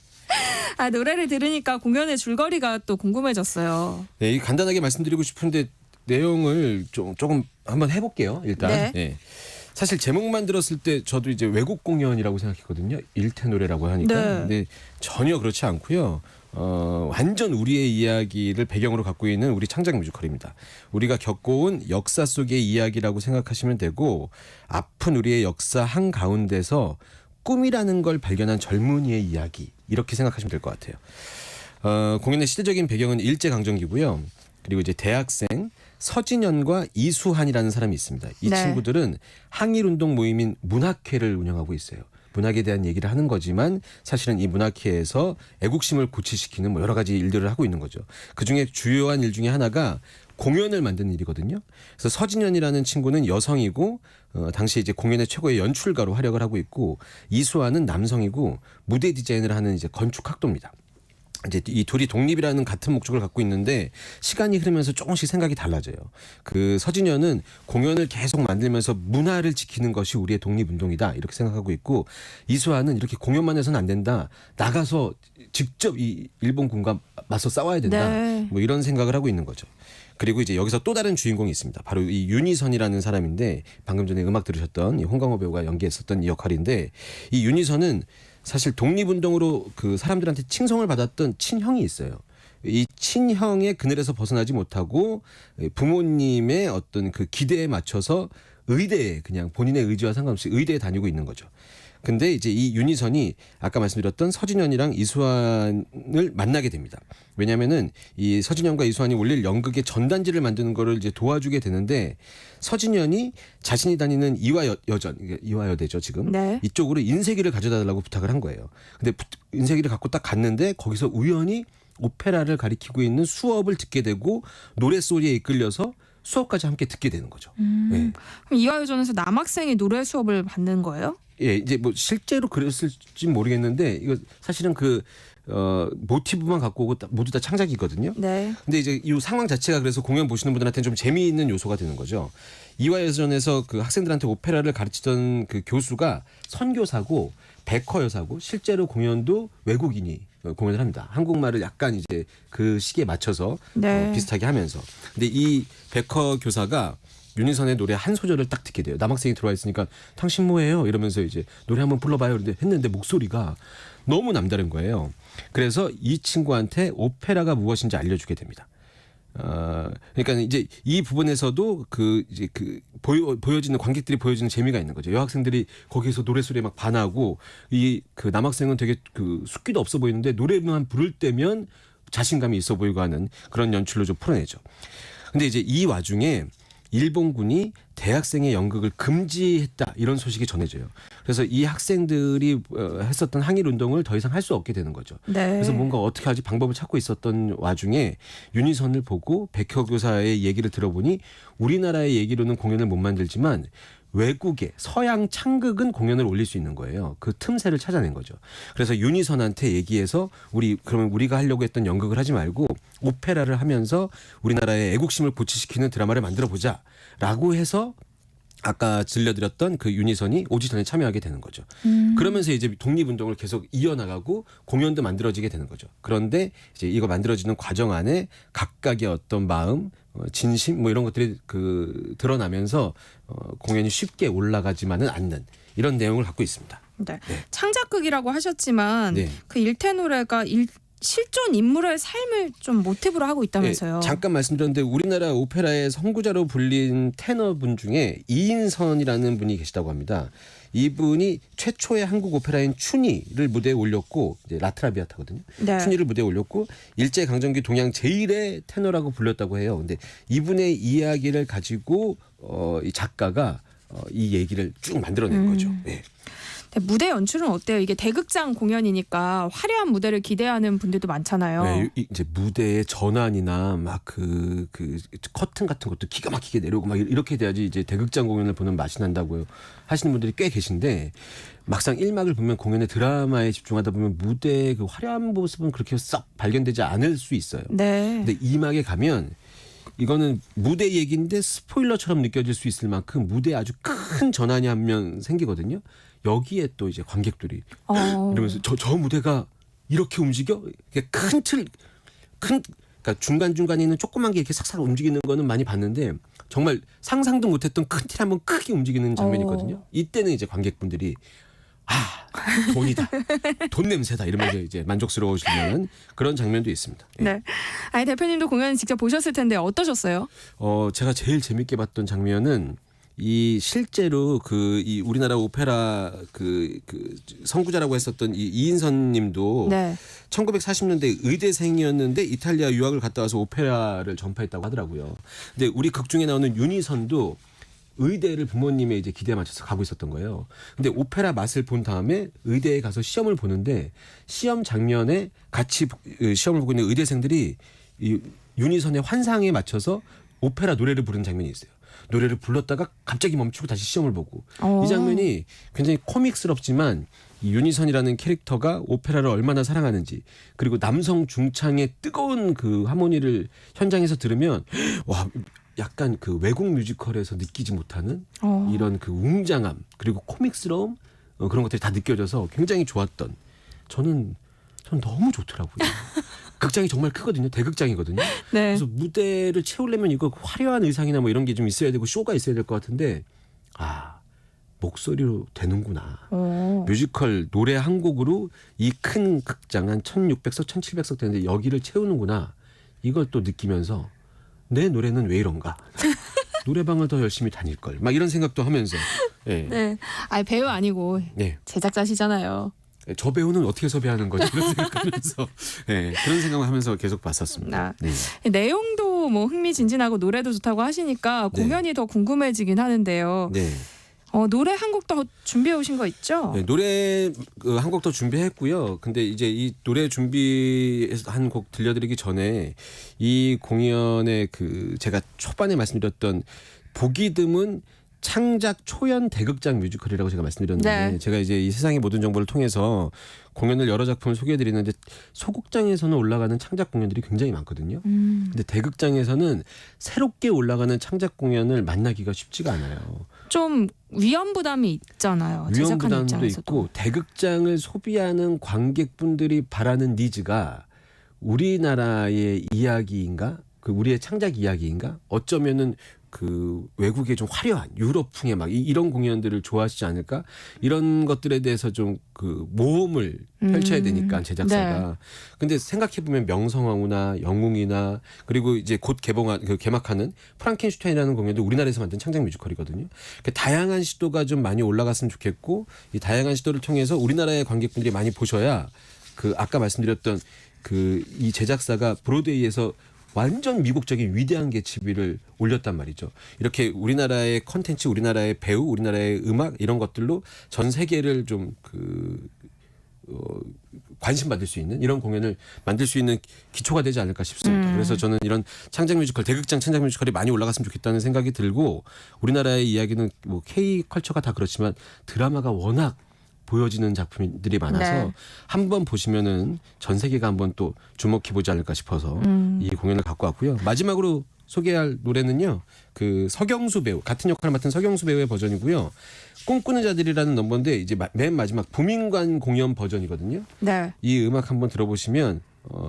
아, 노래를 들으니까 공연의 줄거리가 또 궁금해졌어요. 네, 이 간단하게 말씀드리고 싶은데 내용을 조금 한번 해볼게요. 일단. 네. 네. 사실 제목만 들었을 때 저도 이제 외국 공연이라고 생각했거든요. 일태 노래라고 하니까. 네. 근데 전혀 그렇지 않고요. 완전 우리의 이야기를 배경으로 갖고 있는 우리 창작 뮤지컬입니다. 우리가 겪어온 역사 속의 이야기라고 생각하시면 되고 아픈 우리의 역사 한가운데서 꿈이라는 걸 발견한 젊은이의 이야기 이렇게 생각하시면 될 것 같아요. 공연의 시대적인 배경은 일제강점기고요. 그리고 이제 대학생 서진현과 이수한이라는 사람이 있습니다. 이 네. 친구들은 항일운동 모임인 문학회를 운영하고 있어요. 문학에 대한 얘기를 하는 거지만 사실은 이 문학회에서 애국심을 고취시키는 뭐 여러 가지 일들을 하고 있는 거죠. 그중에 주요한 일 중에 하나가 공연을 만드는 일이거든요. 그래서 서진현이라는 친구는 여성이고 당시 이제 공연의 최고의 연출가로 활약을 하고 있고 이수환은 남성이고 무대 디자인을 하는 이제 건축학도입니다. 이제 이 둘이 독립이라는 같은 목적을 갖고 있는데 시간이 흐르면서 조금씩 생각이 달라져요. 그 서진현은 공연을 계속 만들면서 문화를 지키는 것이 우리의 독립운동이다 이렇게 생각하고 있고 이수환은 이렇게 공연만 해서는 안 된다. 나가서 직접 이 일본군과 맞서 싸워야 된다. 네. 뭐 이런 생각을 하고 있는 거죠. 그리고 이제 여기서 또 다른 주인공이 있습니다. 바로 이 윤희선이라는 사람인데 방금 전에 음악 들으셨던 이 홍강호 배우가 연기했었던 이 역할인데 이 윤희선은 사실 독립운동으로 그 사람들한테 칭송을 받았던 친형이 있어요. 이 친형의 그늘에서 벗어나지 못하고 부모님의 어떤 그 기대에 맞춰서 의대에 그냥 본인의 의지와 상관없이 의대에 다니고 있는 거죠. 근데 이제 이 윤희선이 아까 말씀드렸던 서진현이랑 이수환을 만나게 됩니다. 왜냐면은 이 서진현과 이수환이 올릴 연극의 전단지를 만드는 거를 이제 도와주게 되는데 서진현이 자신이 다니는 이화여전, 이화여대죠 지금. 네. 이쪽으로 인쇄기를 가져다 달라고 부탁을 한 거예요. 근데 인쇄기를 갖고 딱 갔는데 거기서 우연히 오페라를 가리키고 있는 수업을 듣게 되고 노랫소리에 이끌려서 수업까지 함께 듣게 되는 거죠. 네. 그럼 이화여전에서 남학생이 노래 수업을 받는 거예요? 예, 이제 뭐 실제로 그랬을지 모르겠는데 이거 사실은 그 모티브만 갖고 오고 모두 다 창작이거든요. 네. 근데 이제 이 상황 자체가 그래서 공연 보시는 분들한테는 좀 재미있는 요소가 되는 거죠. 이화여전에서 그 학생들한테 오페라를 가르치던 그 교수가 선교사고 백허 여사고 실제로 공연도 외국인이 공연을 합니다. 한국말을 약간 이제 그 시기에 맞춰서 네. 비슷하게 하면서. 근데 이 백허 교사가 윤희선의 노래 한 소절을 딱 듣게 돼요. 남학생이 들어와 있으니까 당신 뭐예요? 이러면서 이제 노래 한번 불러봐요. 했는데 목소리가 너무 남다른 거예요. 그래서 이 친구한테 오페라가 무엇인지 알려주게 됩니다. 그러니까 이제 이 부분에서도 그 이제 그 보여지는 관객들이 보여지는 재미가 있는 거죠. 여학생들이 거기서 노래소리에 막 반하고 이 그 남학생은 되게 그 숫기도 없어 보이는데 노래만 부를 때면 자신감이 있어 보이고 하는 그런 연출로 좀 풀어내죠. 근데 이제 이 와중에 일본군이 대학생의 연극을 금지했다 이런 소식이 전해져요. 그래서 이 학생들이 했었던 항일운동을 더 이상 할 수 없게 되는 거죠. 네. 그래서 뭔가 어떻게 하지 방법을 찾고 있었던 와중에 윤희선을 보고 백효 교사의 얘기를 들어보니 우리나라의 얘기로는 공연을 못 만들지만 외국의 서양 창극은 공연을 올릴 수 있는 거예요. 그 틈새를 찾아낸 거죠. 그래서 윤희선한테 얘기해서 그러면 우리가 하려고 했던 연극을 하지 말고 오페라를 하면서 우리나라의 애국심을 고취시키는 드라마를 만들어 보자라고 해서 아까 들려드렸던 그 윤희선이 오디션에 참여하게 되는 거죠. 그러면서 이제 독립운동을 계속 이어나가고 공연도 만들어지게 되는 거죠. 그런데 이제 이거 만들어지는 과정 안에 각각의 어떤 마음, 진심 뭐 이런 것들이 그 드러나면서 공연이 쉽게 올라가지만은 않는 이런 내용을 갖고 있습니다. 네. 창작극이라고 하셨지만 네. 그 일태 노래가 실존 인물의 삶을 좀 모티브로 하고 있다면서요. 네, 잠깐 말씀드렸는데 우리나라 오페라의 선구자로 불린 테너분 중에 이인선이라는 분이 계시다고 합니다. 이분이 최초의 한국 오페라인 춘희를 무대에 올렸고 이제 라트라비아타거든요. 네. 춘희를 무대에 올렸고 일제강점기 동양 제1의 테너라고 불렸다고 해요. 근데 이분의 이야기를 가지고 이 작가가 이 얘기를 쭉 만들어낸 거죠. 네. 무대 연출은 어때요? 이게 대극장 공연이니까 화려한 무대를 기대하는 분들도 많잖아요. 네, 이제 무대의 전환이나 막 그 커튼 같은 것도 기가 막히게 내려오고 막 이렇게 돼야지 이제 대극장 공연을 보는 맛이 난다고 하시는 분들이 꽤 계신데 막상 1막을 보면 공연의 드라마에 집중하다 보면 무대의 그 화려한 모습은 그렇게 썩 발견되지 않을 수 있어요. 네. 근데 2막에 가면 이거는 무대 얘기인데 스포일러처럼 느껴질 수 있을 만큼 무대에 아주 큰 전환이 한 면 생기거든요. 여기에 또 이제 관객들이 이러면서 저 무대가 이렇게 움직여? 이렇게 그러니까 중간중간에 있는 조그만 게 이렇게 싹싹 움직이는 거는 많이 봤는데 정말 상상도 못했던 큰 틀 한번 크게 움직이는 장면이 있거든요. 이때는 이제 관객분들이 돈이다. 돈 냄새다. 이러면서 이제 만족스러우실 만한 그런 장면도 있습니다. 예. 네. 아니 대표님도 공연 직접 보셨을 텐데 어떠셨어요? 제가 제일 재밌게 봤던 장면은 이 실제로 이 우리나라 오페라 그 선구자라고 했었던 이 이인선님도 네. 1940년대 의대생이었는데 이탈리아 유학을 갔다 와서 오페라를 전파했다고 하더라고요. 근데 우리 극 중에 나오는 윤희선도 의대를 부모님의 이제 기대에 맞춰서 가고 있었던 거예요. 근데 오페라 맛을 본 다음에 의대에 가서 시험을 보는데 시험 장면에 같이 시험을 보고 있는 의대생들이 이 윤희선의 환상에 맞춰서 오페라 노래를 부르는 장면이 있어요. 노래를 불렀다가 갑자기 멈추고 다시 시험을 보고 이 장면이 굉장히 코믹스럽지만 이 윤희선이라는 캐릭터가 오페라를 얼마나 사랑하는지 그리고 남성 중창의 뜨거운 그 하모니를 현장에서 들으면 와 약간 그 외국 뮤지컬에서 느끼지 못하는 이런 그 웅장함 그리고 코믹스러움 그런 것들이 다 느껴져서 굉장히 좋았던 전 너무 좋더라고요. 극장이 정말 크거든요. 대극장이거든요. 네. 그래서 무대를 채우려면 이거 화려한 의상이나 뭐 이런 게 좀 있어야 되고 쇼가 있어야 될 것 같은데 목소리로 되는구나. 뮤지컬 노래 한 곡으로 이 큰 극장 한 1600석 1700석 되는데 여기를 채우는구나. 이걸 또 느끼면서 내 노래는 왜 이런가. 노래방을 더 열심히 다닐 걸. 막 이런 생각도 하면서. 네. 네. 아니 배우 아니고 네. 제작자시잖아요. 저 배우는 어떻게 섭외하는 거지? 그런 생각하면서 네, 그런 생각을 하면서 계속 봤었습니다. 네. 내용도 뭐 흥미진진하고 노래도 좋다고 하시니까 공연이 더 궁금해지긴 하는데요. 네. 노래 한 곡 더 준비해 오신 거 있죠? 네, 노래 한 곡 더 준비했고요. 근데 이제 이 노래 준비한 곡 들려드리기 전에 이 공연의 제가 초반에 말씀드렸던 보기 드문 창작 초연 대극장 뮤지컬이라고 제가 말씀드렸는데 네. 제가 이제 이 세상의 모든 정보를 통해서 공연을 여러 작품을 소개해드리는데 소극장에서는 올라가는 창작 공연들이 굉장히 많거든요. 근데 대극장에서는 새롭게 올라가는 창작 공연을 만나기가 쉽지가 않아요. 좀 위험 부담이 있잖아요. 위험 제작하는 부담도 입장에서도. 있고 대극장을 소비하는 관객분들이 바라는 니즈가 우리나라의 이야기인가? 우리의 창작 이야기인가? 어쩌면은 외국의 좀 화려한 유럽풍의 막 이런 공연들을 좋아하시지 않을까? 이런 것들에 대해서 좀 모험을 펼쳐야 되니까 제작사가. 네. 근데 생각해 보면 명성황후나 영웅이나 그리고 이제 곧 개막하는 프랑켄슈타인이라는 공연도 우리나라에서 만든 창작 뮤지컬이거든요. 그러니까 다양한 시도가 좀 많이 올라갔으면 좋겠고 이 다양한 시도를 통해서 우리나라의 관객분들이 많이 보셔야 아까 말씀드렸던 이 제작사가 브로드웨이에서 완전 미국적인 위대한 개츠비를 올렸단 말이죠. 이렇게 우리나라의 컨텐츠, 우리나라의 배우, 우리나라의 음악 이런 것들로 전 세계를 좀 관심 받을 수 있는 이런 공연을 만들 수 있는 기초가 되지 않을까 싶습니다. 그래서 저는 이런 창작 뮤지컬, 대극장 창작 뮤지컬이 많이 올라갔으면 좋겠다는 생각이 들고 우리나라의 이야기는 뭐 K 컬처가 다 그렇지만 드라마가 워낙 보여지는 작품들이 많아서 네. 한번 보시면은 전 세계가 한번 또 주목해 보지 않을까 싶어서 이 공연을 갖고 왔고요. 마지막으로 소개할 노래는요. 서경수 배우 같은 역할을 맡은 서경수 배우의 버전이고요. 꿈꾸는 자들이라는 넘버인데 이제 맨 마지막 부민관 공연 버전이거든요. 네. 이 음악 한번 들어보시면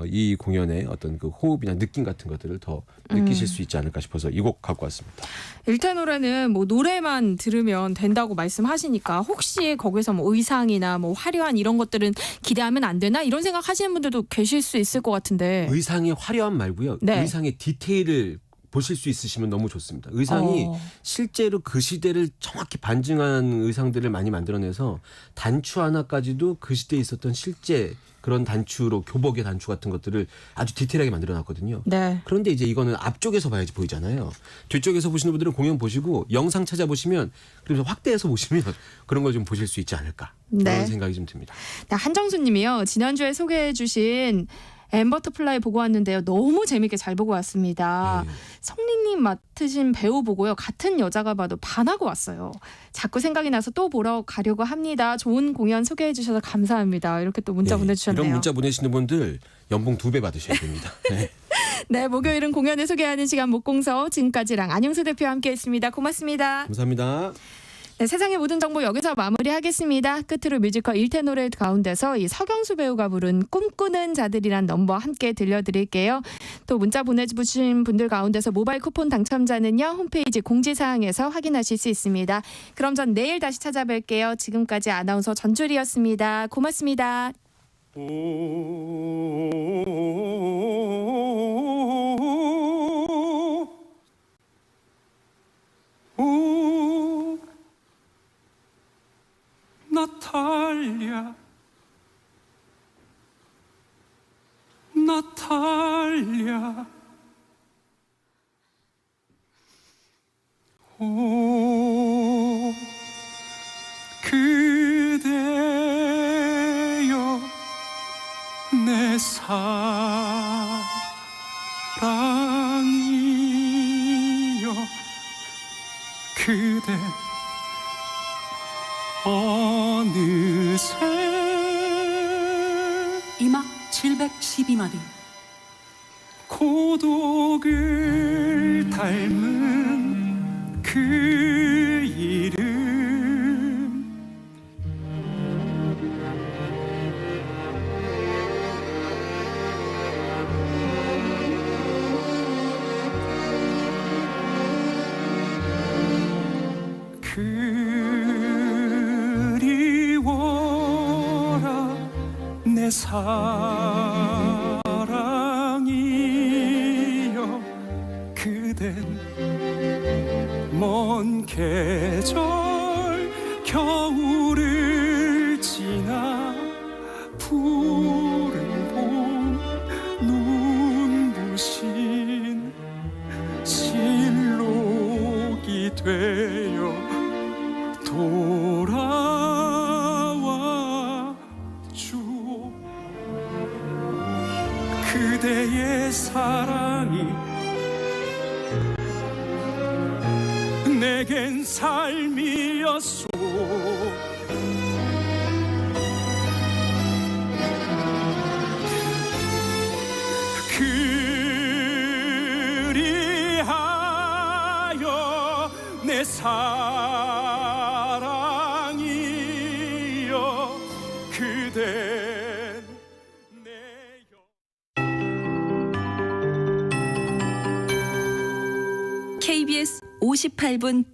이 공연의 어떤 호흡이나 느낌 같은 것들을 더 느끼실 수 있지 않을까 싶어서 이 곡 갖고 왔습니다. 일타 노래는 뭐 노래만 들으면 된다고 말씀하시니까 혹시 거기서 뭐 의상이나 뭐 화려한 이런 것들은 기대하면 안 되나 이런 생각 하시는 분들도 계실 수 있을 것 같은데. 의상의 화려함 말고요. 네. 의상의 디테일을 보실 수 있으시면 너무 좋습니다. 의상이 실제로 그 시대를 정확히 반증한 의상들을 많이 만들어내서 단추 하나까지도 그 시대에 있었던 실제 그런 단추로 교복의 단추 같은 것들을 아주 디테일하게 만들어놨거든요. 네. 그런데 이제 이거는 앞쪽에서 봐야지 보이잖아요. 뒤쪽에서 보시는 분들은 공연 보시고 영상 찾아보시면 그래서 확대해서 보시면 그런 걸 좀 보실 수 있지 않을까 그런 네. 생각이 좀 듭니다. 네, 한정수님이요. 지난주에 소개해주신 엠버터플라이 보고 왔는데요. 너무 재밌게 잘 보고 왔습니다. 네. 성리님 맡으신 배우 보고요. 같은 여자가 봐도 반하고 왔어요. 자꾸 생각이 나서 또 보러 가려고 합니다. 좋은 공연 소개해 주셔서 감사합니다. 이렇게 또 문자 네, 보내주셨네요. 이런 문자 보내시는 분들 연봉 2배 받으셔야 됩니다. 네. 네, 목요일은 공연을 소개하는 시간 목공서 지금까지랑 안영수 대표와 함께했습니다. 고맙습니다. 감사합니다. 네, 세상의 모든 정보 여기서 마무리하겠습니다. 끝으로 뮤지컬 일테노래 가운데서 이 서경수 배우가 부른 꿈꾸는 자들이란 넘버 함께 들려드릴게요. 또 문자 보내주신 분들 가운데서 모바일 쿠폰 당첨자는요. 홈페이지 공지사항에서 확인하실 수 있습니다. 그럼 전 내일 다시 찾아뵐게요. 지금까지 아나운서 전주리였습니다. 고맙습니다. 나탈리아 나탈리아 오 그대여 내 사랑이여 그대 어느새 이막 712마디 고독을 닮은 그 이름 그리워라 내 사랑이여 그댄 먼 계절 겨울을 지나 푸른 봄 눈부신 실록이 되어 돌아와 주오 그대의 사랑이 내겐 삶이었소 그리하여 내 사랑이여 그댄 KBS 58분